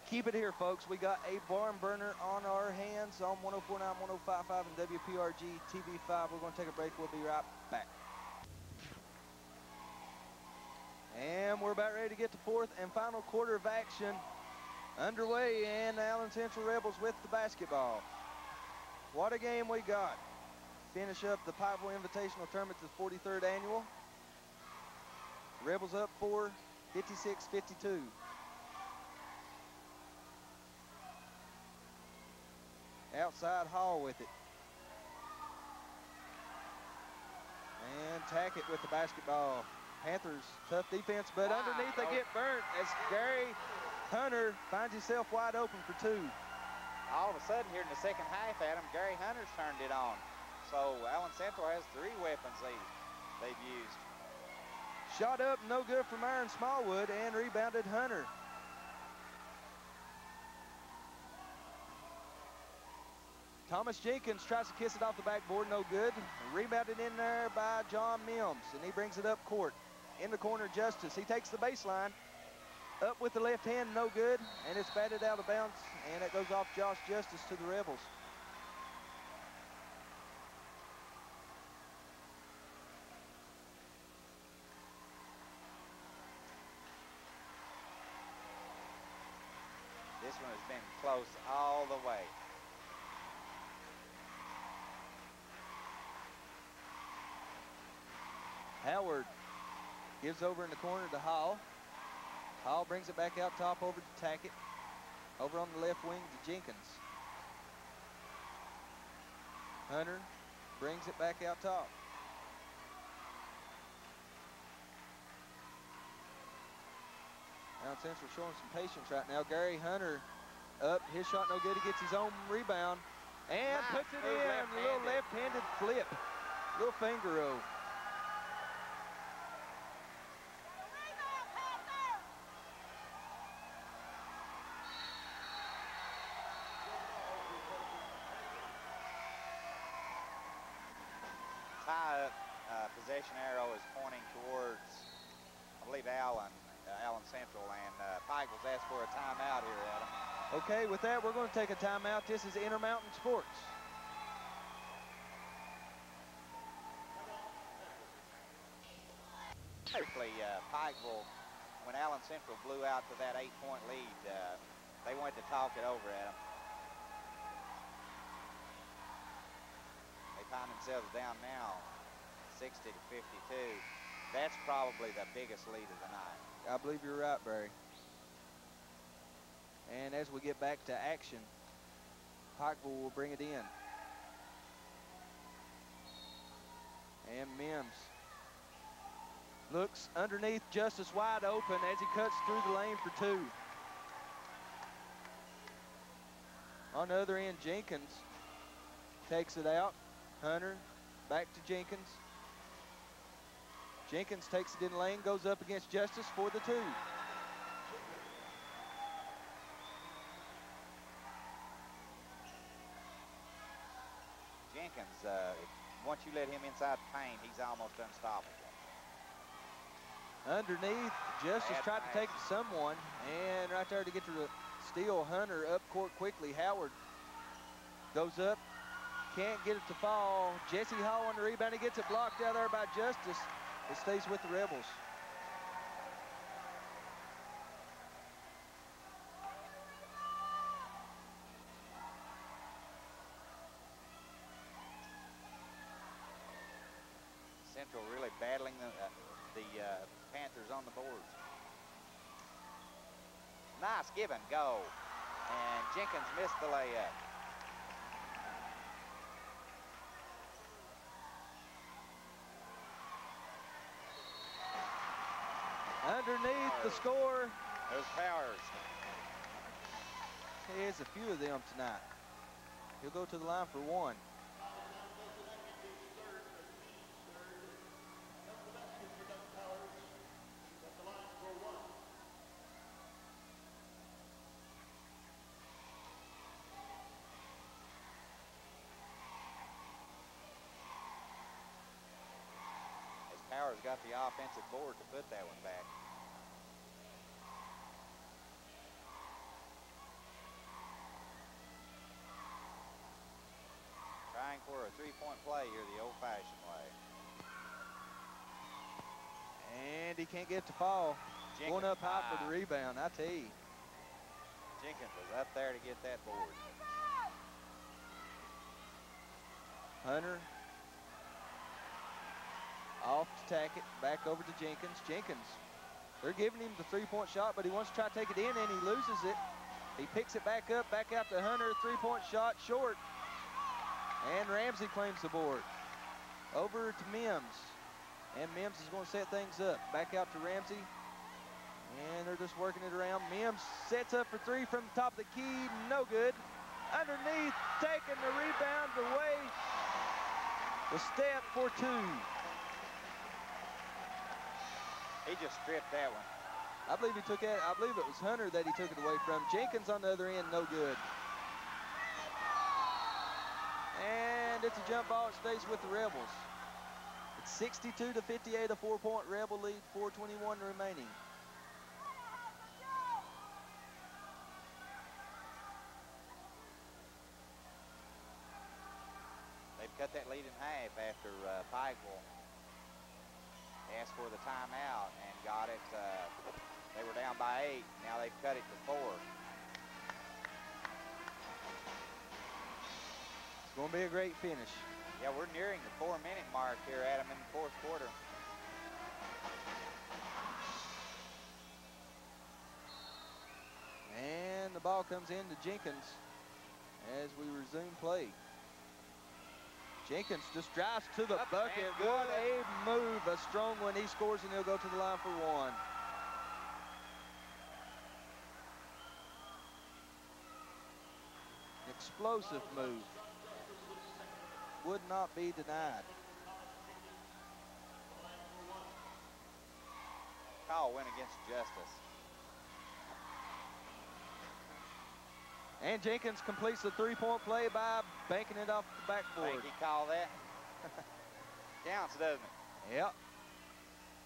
Keep it here, folks. We got a barn burner on our hands on 104.9, 105.5, and WPRG TV5. We're going to take a break. We'll be right back. And we're about ready to get to fourth and final quarter of action underway, and the Allen Central Rebels with the basketball. What a game we got. Finish up the Pikeville Invitational Tournament, the 43rd annual. Rebels up 4, 56-52. Outside Hall with it. And Tackett with the basketball. Panthers, tough defense, but underneath they get burnt as Gary Hunter finds himself wide open for 2. All of a sudden here in the second half, Adam, Gary Hunter's turned it on. So Allen Central has 3 weapons they've used. Shot up, no good from Aaron Smallwood, and rebounded Hunter. Thomas Jenkins tries to kiss it off the backboard, no good. Rebounded in there by John Mims, and he brings it up court. In the corner, Justice. He takes the baseline. Up with the left hand, no good, and it's batted out of bounds, and it goes off Josh Justice to the Rebels. This one has been close all the way. Howard gives over in the corner to Hall. Hall brings it back out top over to Tackett. Over on the left wing to Jenkins. Hunter brings it back out top. Allen Central showing some patience right now. Gary Hunter up, his shot no good. He gets his own rebound and puts it in. A little left-handed flip, little finger roll. possession arrow is pointing towards, I believe, Allen Central, and Pikeville's asked for a timeout here, Adam. Okay, with that, we're going to take a timeout. This is Intermountain Sports. Quickly, Pikeville, when Allen Central blew out to that 8-point lead, they wanted to talk it over, Adam. They find themselves down now, 60 to 52. That's probably the biggest lead of the night. I believe you're right, Barry. And as we get back to action, Pikeville will bring it in. And Mims looks underneath Justice wide open as he cuts through the lane for two. On the other end, Jenkins takes it out. Hunter back to Jenkins. Jenkins takes it in lane, goes up against Justice for the two. Jenkins, once you let him inside the paint, he's almost unstoppable. Underneath, Justice tried to take it to someone, and right there to get to the steal, Hunter up court quickly. Howard goes up, can't get it to fall. Jesse Hall on the rebound, he gets it blocked out there by Justice. It stays with the Rebels. Central really battling the Panthers on the boards. Nice give and go. And Jenkins missed the layup. Underneath the score. Those Powers. He has a few of them tonight. He'll go to the line for one. Powers got the offensive board to put that one back. Trying for a three-point play here the old-fashioned way. And he can't get to fall. Jenkins, going up high for the rebound, I tell you. Jenkins was up there to get that board. Hunter off to tack it, back over to Jenkins. Jenkins, they're giving him the three-point shot, but he wants to try to take it in, and he loses it. He picks it back up, back out to Hunter, three-point shot, short. And Ramsey claims the board. Over to Mims. And Mims is going to set things up. Back out to Ramsey. And they're just working it around. Mims sets up for three from the top of the key. No good. Underneath, taking the rebound away. The step for two. He just stripped that one. I believe he took it. I believe it was Hunter that he took it away from. Jenkins on the other end, no good. And it's a jump ball. It stays with the Rebels. It's 62 to 58, a 4-point Rebel lead, 4:21 remaining. They've cut that lead in half after Pikeville asked for the timeout and got it. They were down by 8. Now they've cut it to 4. It's going to be a great finish. Yeah, we're nearing the 4-minute mark here, Adam, in the fourth quarter. And the ball comes in to Jenkins as we resume play. Jenkins just drives to the bucket. What a move, a strong one. He scores and he'll go to the line for one. Explosive move. Would not be denied. Call went against Justice. And Jenkins completes the three-point play by banking it off the backboard. Think he called that? Counts, doesn't it? Yep.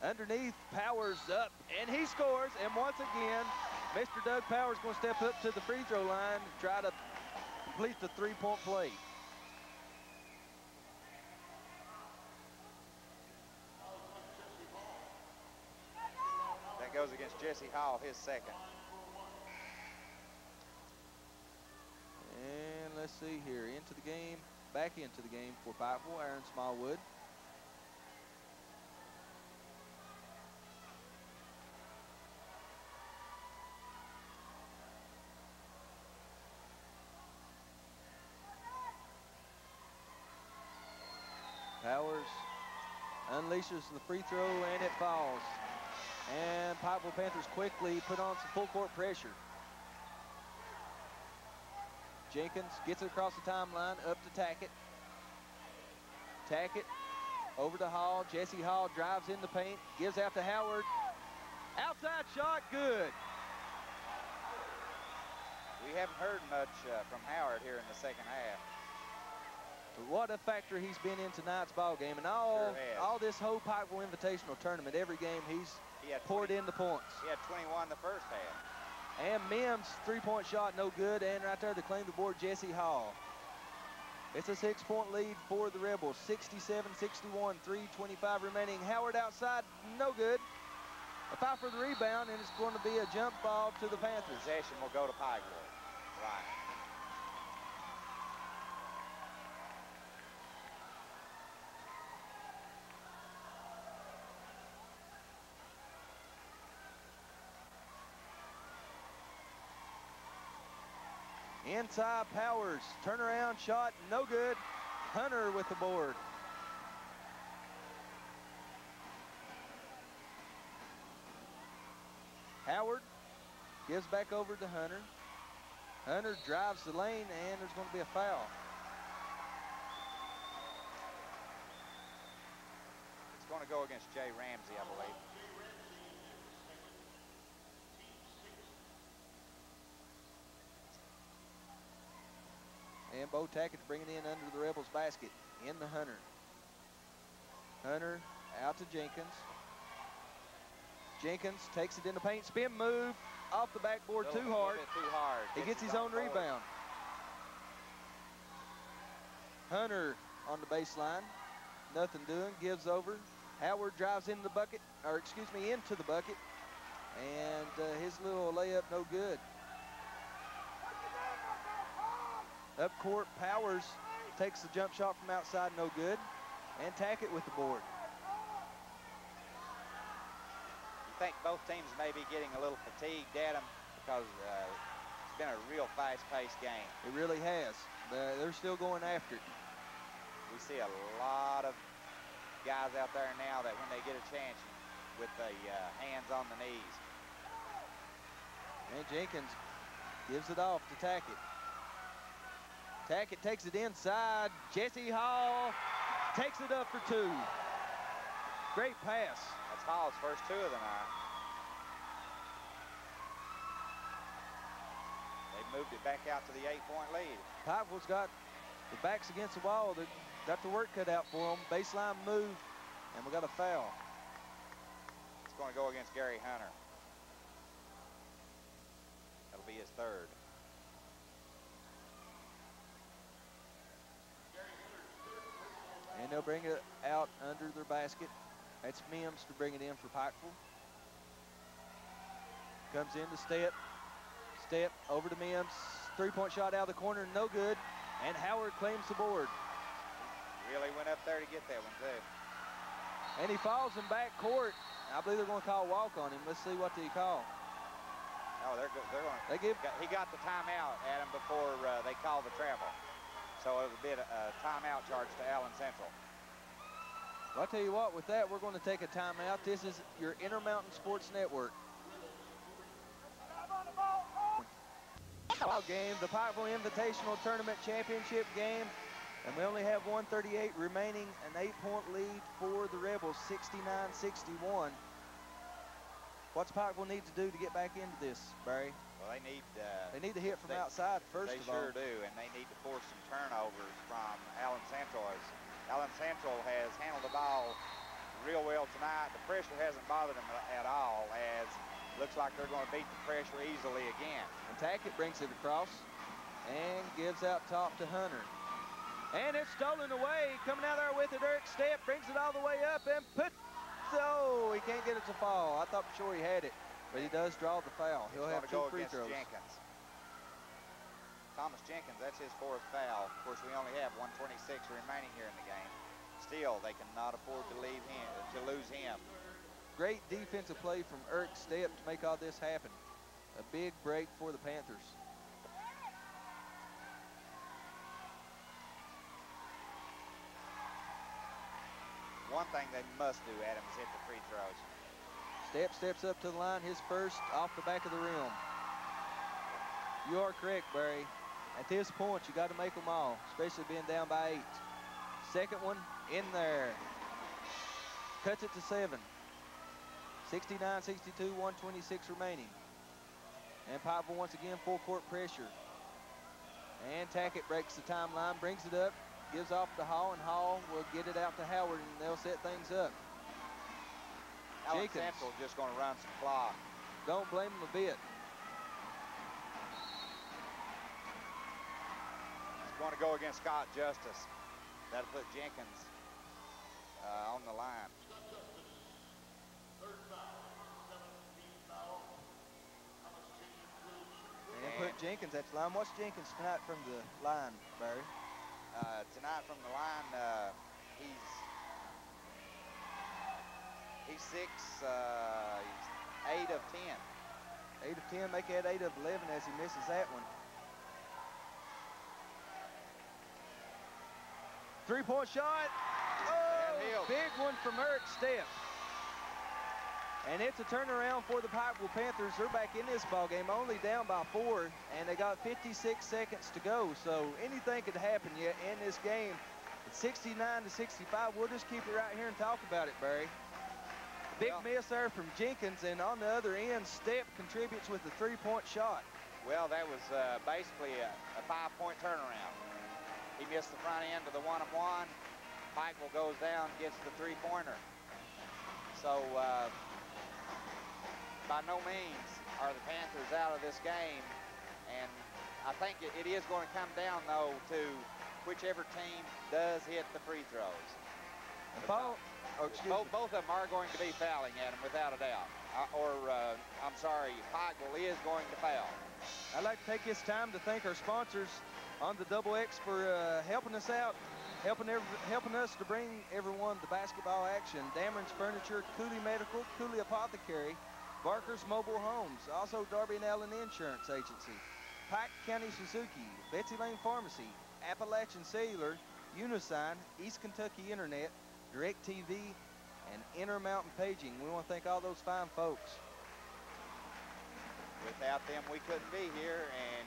Underneath, Powers up, and he scores. And once again, Mr. Doug Powers going to step up to the free throw line and try to complete the three-point play. That goes against Jesse Hall, his second. And let's see here, into the game, back into the game for Pikeville, Aaron Smallwood. Powers unleashes the free throw, and it falls. And Pikeville Panthers quickly put on some full court pressure. Jenkins gets it across the timeline, up to Tackett. Tackett over to Hall. Jesse Hall drives in the paint, gives out to Howard. Outside shot, good. We haven't heard much from Howard here in the second half. What a factor he's been in tonight's ball game, and all this whole Pikeville Invitational Tournament. Every game he's poured in the points. He had 21 the first half. And Mims' three-point shot no good, and right there to claim the board, Jesse Hall. It's a 6-point lead for the Rebels. 67-61, 3:25 remaining. Howard outside, no good. A foul for the rebound, and it's going to be a jump ball to the Panthers. Possession will go to Pikeville. Right. Inside Powers, turnaround shot, no good. Hunter with the board. Howard gives back over to Hunter. Hunter drives the lane, and there's going to be a foul. It's going to go against Jay Ramsey, I believe. And Bo Tackett's bringing in under the Rebels basket in the Hunter. Hunter out to Jenkins. Jenkins takes it in the paint, spin move, off the backboard too hard. Too hard. He gets his own rebound. Hunter on the baseline, nothing doing, gives over. Howard drives into the bucket, or excuse me, into the bucket. And his little layup no good. Up court, Powers takes the jump shot from outside, no good. And Tackett with the board. You think both teams may be getting a little fatigued at them because it's been a real fast-paced game. It really has. They're still going after it. We see a lot of guys out there now that when they get a chance with the hands on the knees. And Jenkins gives it off to Tackett. Tackett takes it inside. Jesse Hall takes it up for two. Great pass. That's Hall's first two of the night. They moved it back out to the 8-point lead. Pikeville's got the backs against the wall. They've got the work cut out for them. Baseline move, and we got a foul. It's going to go against Gary Hunter. That'll be his third. And they'll bring it out under their basket. That's Mims to bring it in for Pikeville. Comes in to Step. Step over to Mims. Three-point shot out of the corner, no good. And Howard claims the board. Really went up there to get that one, too. And he falls in back court. I believe they're going to call a walk on him. Let's see what they call. Oh, they're going. He got the timeout at him before they called the travel. So it would be a timeout charge to Allen Central. Well, I'll tell you what, with that, we're going to take a timeout. This is your Intermountain Sports Network. Ball game, the Pikeville Invitational Tournament Championship game. And we only have 1:38 remaining, an 8-point lead for the Rebels, 69-61. What's Pikeville need to do to get back into this, Barry? Well, they need to hit from outside first of all. They sure do, and they need to force some turnovers from Allen Central. As Allen Central has handled the ball real pressure hasn't bothered them at all, as looks like they're going to beat the pressure easily again. And Tackett brings it across and gives out top to Hunter. And it's stolen away. Coming out there with it, Eric Stepp brings it all the way up and puts, oh, he can't get it to fall. I thought for sure he had it, but he does draw the foul. He'll have 2 free throws. Jenkins. Thomas Jenkins, that's his 4th foul. Of course, we only have 1:26 remaining here in the game. Still, they cannot afford to lose him. Great defensive play from Eric Stepp to make all this happen. A big break for the Panthers. One thing they must do, Adam, is hit the free throws. Stepp steps up to the line, his first off the back of the rim. You are correct, Barry. At this point, you got to make them all, especially being down by 8. Second one in there. Cuts it to 7. 69-62, 1:26 remaining. And Pikeville once again full court pressure. And Tackett breaks the timeline, brings it up, gives off to Hall, and Hall will get it out to Howard, and they'll set things up. Allen Central just going to run some clock. Don't blame him a bit. He's going to go against Scott Justice. That'll put Jenkins on the line. And put Jenkins at the line. What's Jenkins tonight from the line, Barry? Tonight from the line, he's 6, he's 8 of 10. 8 of 10, make that 8 of 11 as he misses that one. 3-point shot. Oh, big one from Eric Stepp. And it's a turnaround for the Pikeville Panthers. They're back in this ball game, only down by 4, and they got 56 seconds to go. So anything could happen yet in this game. It's 69-65. We'll just keep it right here and talk about it, Barry. Big miss there from Jenkins, and on the other end, Stepp contributes with a 3-point shot. Well, that was basically a 5-point turnaround. He missed the front end of the one-on-one. Pikeville goes down, gets the 3-pointer. So by no means are the Panthers out of this game. And I think it is going to come down, though, to whichever team does hit the free throws. Both of them are going to be fouling at him, without a doubt. I'm sorry, Pikeville is going to foul. I'd like to take this time to thank our sponsors on the Double X for helping us out, helping us to bring everyone the basketball action. Dameron's Furniture, Cooley Medical, Cooley Apothecary, Barker's Mobile Homes, also Darby and Allen Insurance Agency, Pike County Suzuki, Betsy Lane Pharmacy, Appalachian Cellular, Unisign, East Kentucky Internet, DirecTV, and Intermountain Paging. We want to thank all those fine folks. Without them, we couldn't be here, and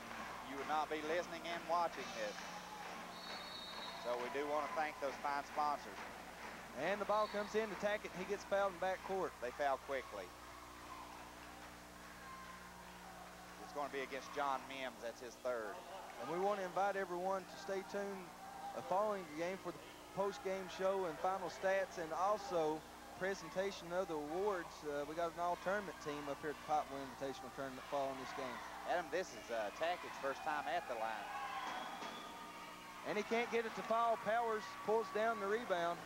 you would not be listening and watching this. So we do want to thank those fine sponsors. And the ball comes in to Tackett. He gets fouled in backcourt. They foul quickly. It's going to be against John Mims. That's his 3rd. And we want to invite everyone to stay tuned following the game for the post-game show and final stats, and also presentation of the awards. We got an all-tournament team up here at the Pikeville Invitational Tournament following this game. Adam, this is Tackett's first time at the line. And he can't get it to fall. Powers pulls down the rebound.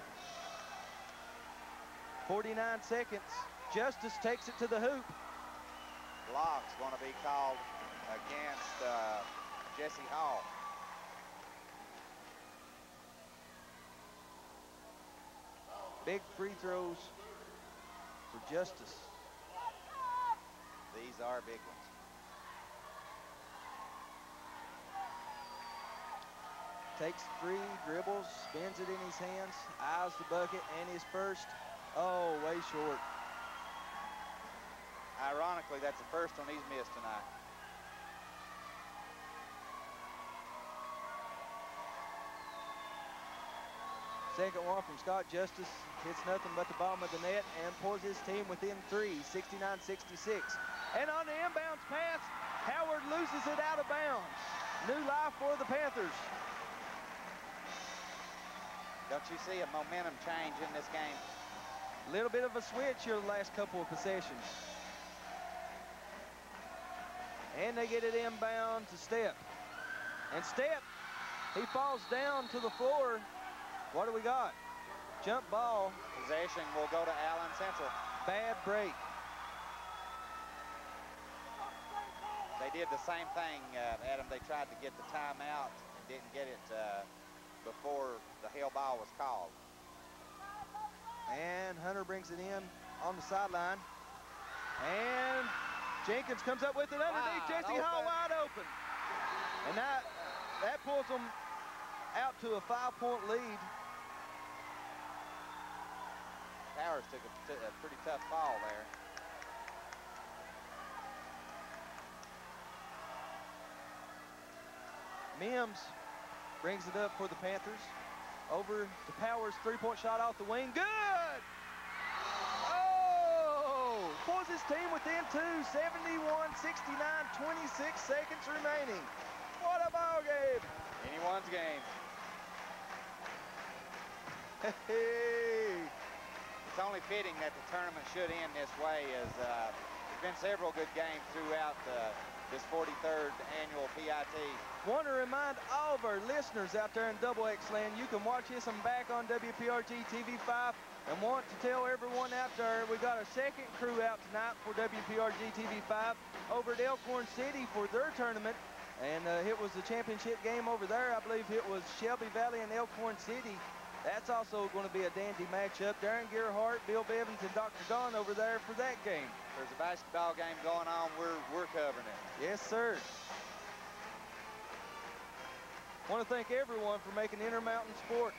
49 seconds. Justice takes it to the hoop. Block's going to be called against Jesse Hall. Big free throws for Justice. These are big ones. Takes 3, dribbles, spins it in his hands, eyes the bucket, and his first, oh, way short. Ironically, that's the first one he's missed tonight. Second one from Scott Justice, hits nothing but the bottom of the net and pulls his team within 3, 69-66. And on the inbounds pass, Howard loses it out of bounds. New life for the Panthers. Don't you see a momentum change in this game? A little bit of a switch here the last couple of possessions. And they get it inbound to Step. And Step, he falls down to the floor. What do we got? Jump ball. Possession will go to Allen Central. Bad break. They did the same thing, Adam. They tried to get the timeout and didn't get it before the hell ball was called. And Hunter brings it in on the sideline. And Jenkins comes up with it underneath. Jesse Hall wide open. And that pulls them out to a 5-point lead. Powers took a pretty tough fall there. Mims brings it up for the Panthers. Over to Powers, 3-point shot off the wing. Good! Oh! Pulls his team within 2, 71-69, 26 seconds remaining. What a ball game! Anyone's game. Hey! It's only fitting that the tournament should end this way, as there's been several good games throughout this 43rd annual PIT. Want to remind all of our listeners out there in Double X land, you can watch this on back on WPRG TV5, and want to tell everyone out there, we got a second crew out tonight for WPRG TV5 over at Elkhorn City for their tournament, and it was the championship game over there. I believe it was Shelby Valley and Elkhorn City. That's also going to be a dandy matchup. Darren Gerhardt, Bill Bevins, and Dr. Don over there for that game. There's a basketball game going on. We're covering it. Yes, sir. Want to thank everyone for making Intermountain Sports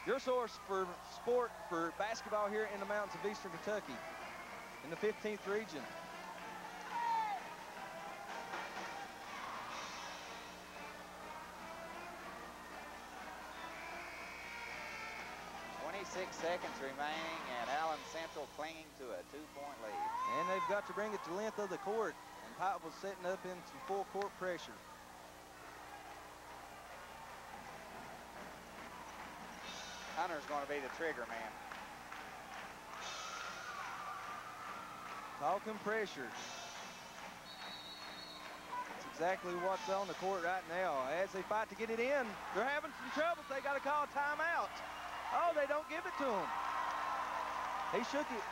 your source for sport for basketball here in the mountains of Eastern Kentucky in the 15th region. 26 seconds remaining, and Allen Central clinging to a 2-point lead. And they've got to bring it to the length of the court, and Pikeville setting up in some full court pressure. Hunter's going to be the trigger man. Talking pressure. That's exactly what's on the court right now. As they fight to get it in, they're having some troubles. They got to call a timeout. Oh, they don't give it to him.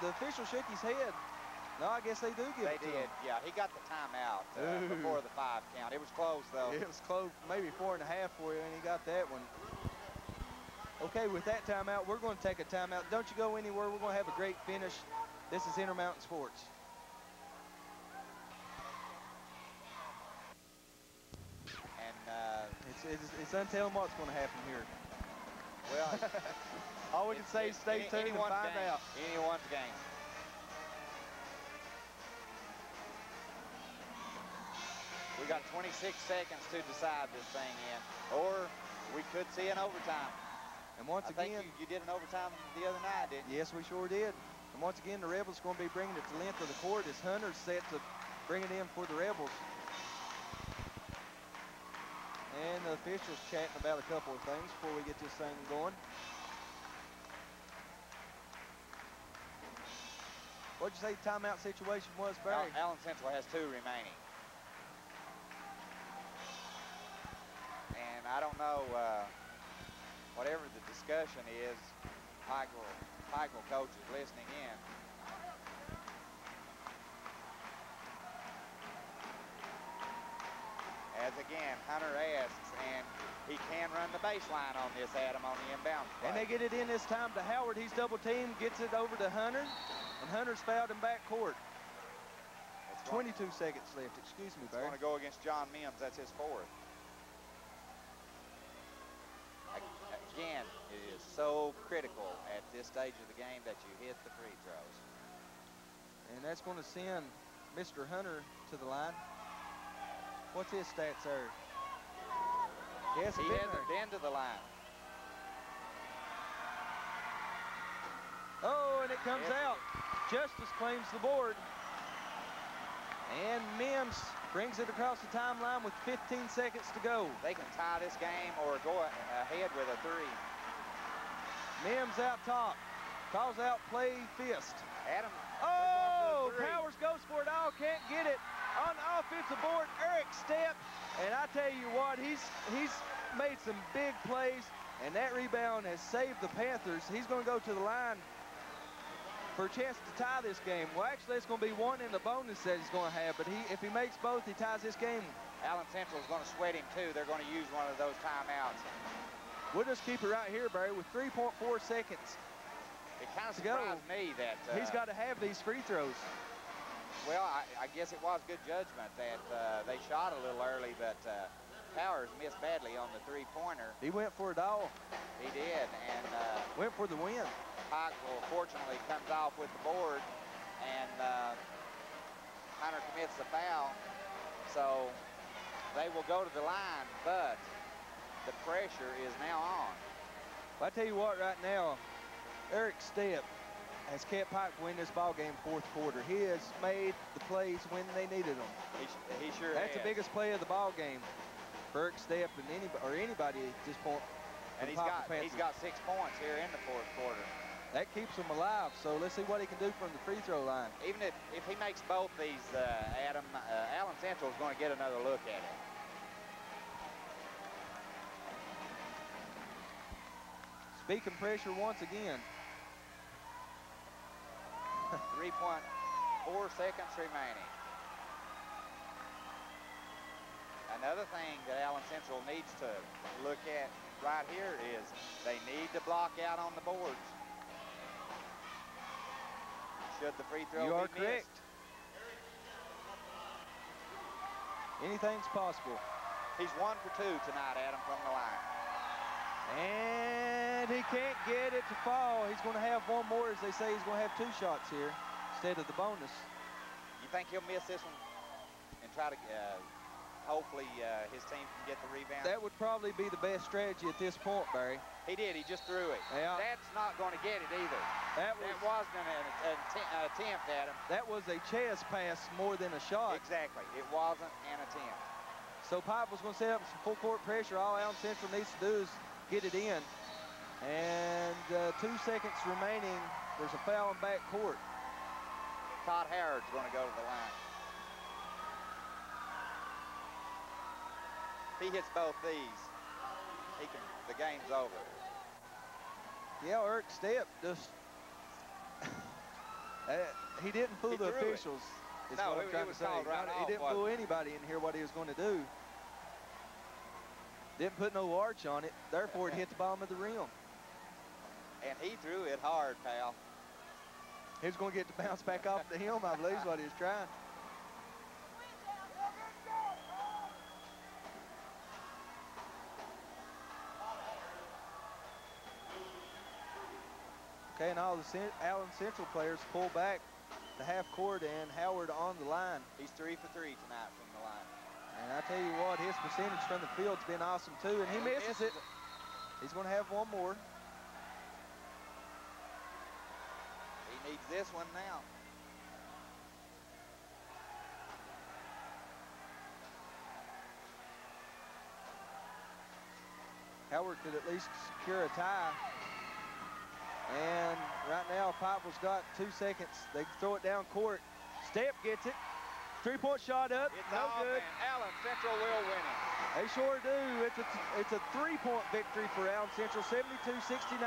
The official shook his head. No, I guess they do give it to him. They did, yeah. He got the timeout before the 5 count. It was close, though. It was close, maybe 4.5 for you, and he got that one. Okay, with that timeout, we're going to take a timeout. Don't you go anywhere. We're going to have a great finish. This is Intermountain Sports. And it's untelling what's going to happen here. Well, all we can say is stay tuned and find out. Anyone's game. We got 26 seconds to decide this thing in, or we could see an overtime. And once again, I think you did an overtime the other night, didn't you? Yes, we sure did. And once again, the Rebels are going to be bringing it to the length of the court as Hunter's set to bring it in for the Rebels. And the officials chatting about a couple of things before we get this thing going. What'd you say the timeout situation was, Barry? Allen Central has 2 remaining. And I don't know, whatever the discussion is, Pikeville coach is listening in. As again, Hunter asks, and he can run the baseline on this, Adam, on the inbound play. And they get it in this time to Howard. He's double teamed, gets it over to Hunter, and Hunter's fouled in backcourt. 22 seconds left. Excuse me, Barry. It's going to go against John Mims. That's his 4th. Again, it is so critical at this stage of the game that you hit the free throws. And that's going to send Mr. Hunter to the line. What's his stats there? He hasn't been to the line. Oh, and it comes out. Justice claims the board. And Mims brings it across the timeline with 15 seconds to go. They can tie this game or go ahead with a 3. Mims out top. Calls out play fist. Adam. Oh, Powers goes for it all, can't get it. On the offensive board, Eric Stepp. And I tell you what, he's made some big plays, and that rebound has saved the Panthers. He's going to go to the line for a chance to tie this game. Well, actually, it's going to be one in the bonus that he's going to have, but if he makes both, he ties this game. Allen Central is going to sweat him, too. They're going to use one of those timeouts. We'll just keep it right here, Barry, with 3.4 seconds. It kind of surprised me that... he's got to have these free throws. Well, I guess it was good judgment that they shot a little early, but Powers missed badly on the three-pointer. He went for it all. He did, and... went for the win. Pikeville, fortunately, comes off with the board, and Hunter commits the foul. So they will go to the line, but the pressure is now on. Well, I tell you what, right now, Eric Stepp has kept Pikeville in this ball game fourth quarter. He has made the plays when they needed them. He sure That's has. the biggest play of the ball game for Eric Stepp and anybody at this point. And he's got 6 points here in the fourth quarter. That keeps him alive, so let's see what he can do from the free throw line. Even if he makes both these, Adam, Allen Central is going to get another look at it. Speaking pressure once again. 3.4 seconds remaining. Another thing that Allen Central needs to look at right here is they need to block out on the boards. Should the free throw You are be correct. missed. Anything's possible. He's 1 for 2 tonight, Adam, from the line. And he can't get it to fall. He's going to have one more, as they say. He's going to have 2 shots here instead of the bonus. You think he'll miss this one and try to, hopefully his team can get the rebound? That would probably be the best strategy at this point, Barry. He did. He just threw it. Yeah. That's not going to get it either. That wasn't an attempt at him. That was a chest pass more than a shot. Exactly. It wasn't an attempt. So Pikeville's going to set up some full court pressure. All Allen Central needs to do is get it in. And 2 seconds remaining. There's a foul in back court. Todd Howard's going to go to the line. He hits both these. The game's over. Yeah, Eric Stepp just he didn't fool the officials. No, it was called right off. He didn't fool anybody in here what he was going to do. Didn't put no arch on it, therefore it hit the bottom of the rim. And he threw it hard, pal. He was going to get the bounce back off the helm, I believe is what he was trying. Okay, and all the Allen Central players pull back to half court, and Howard on the line. He's 3 for 3 tonight from the line. And I tell you what, his percentage from the field's been awesome too, and he misses it. He's going to have one more. He needs this one now. Howard could at least secure a tie. And right now, Pikeville's got 2 seconds. They throw it down court. Stepp gets it. 3-point shot up. It's no good. Allen Central will win it. They sure do. It's a 3-point victory for Allen Central, 72-69.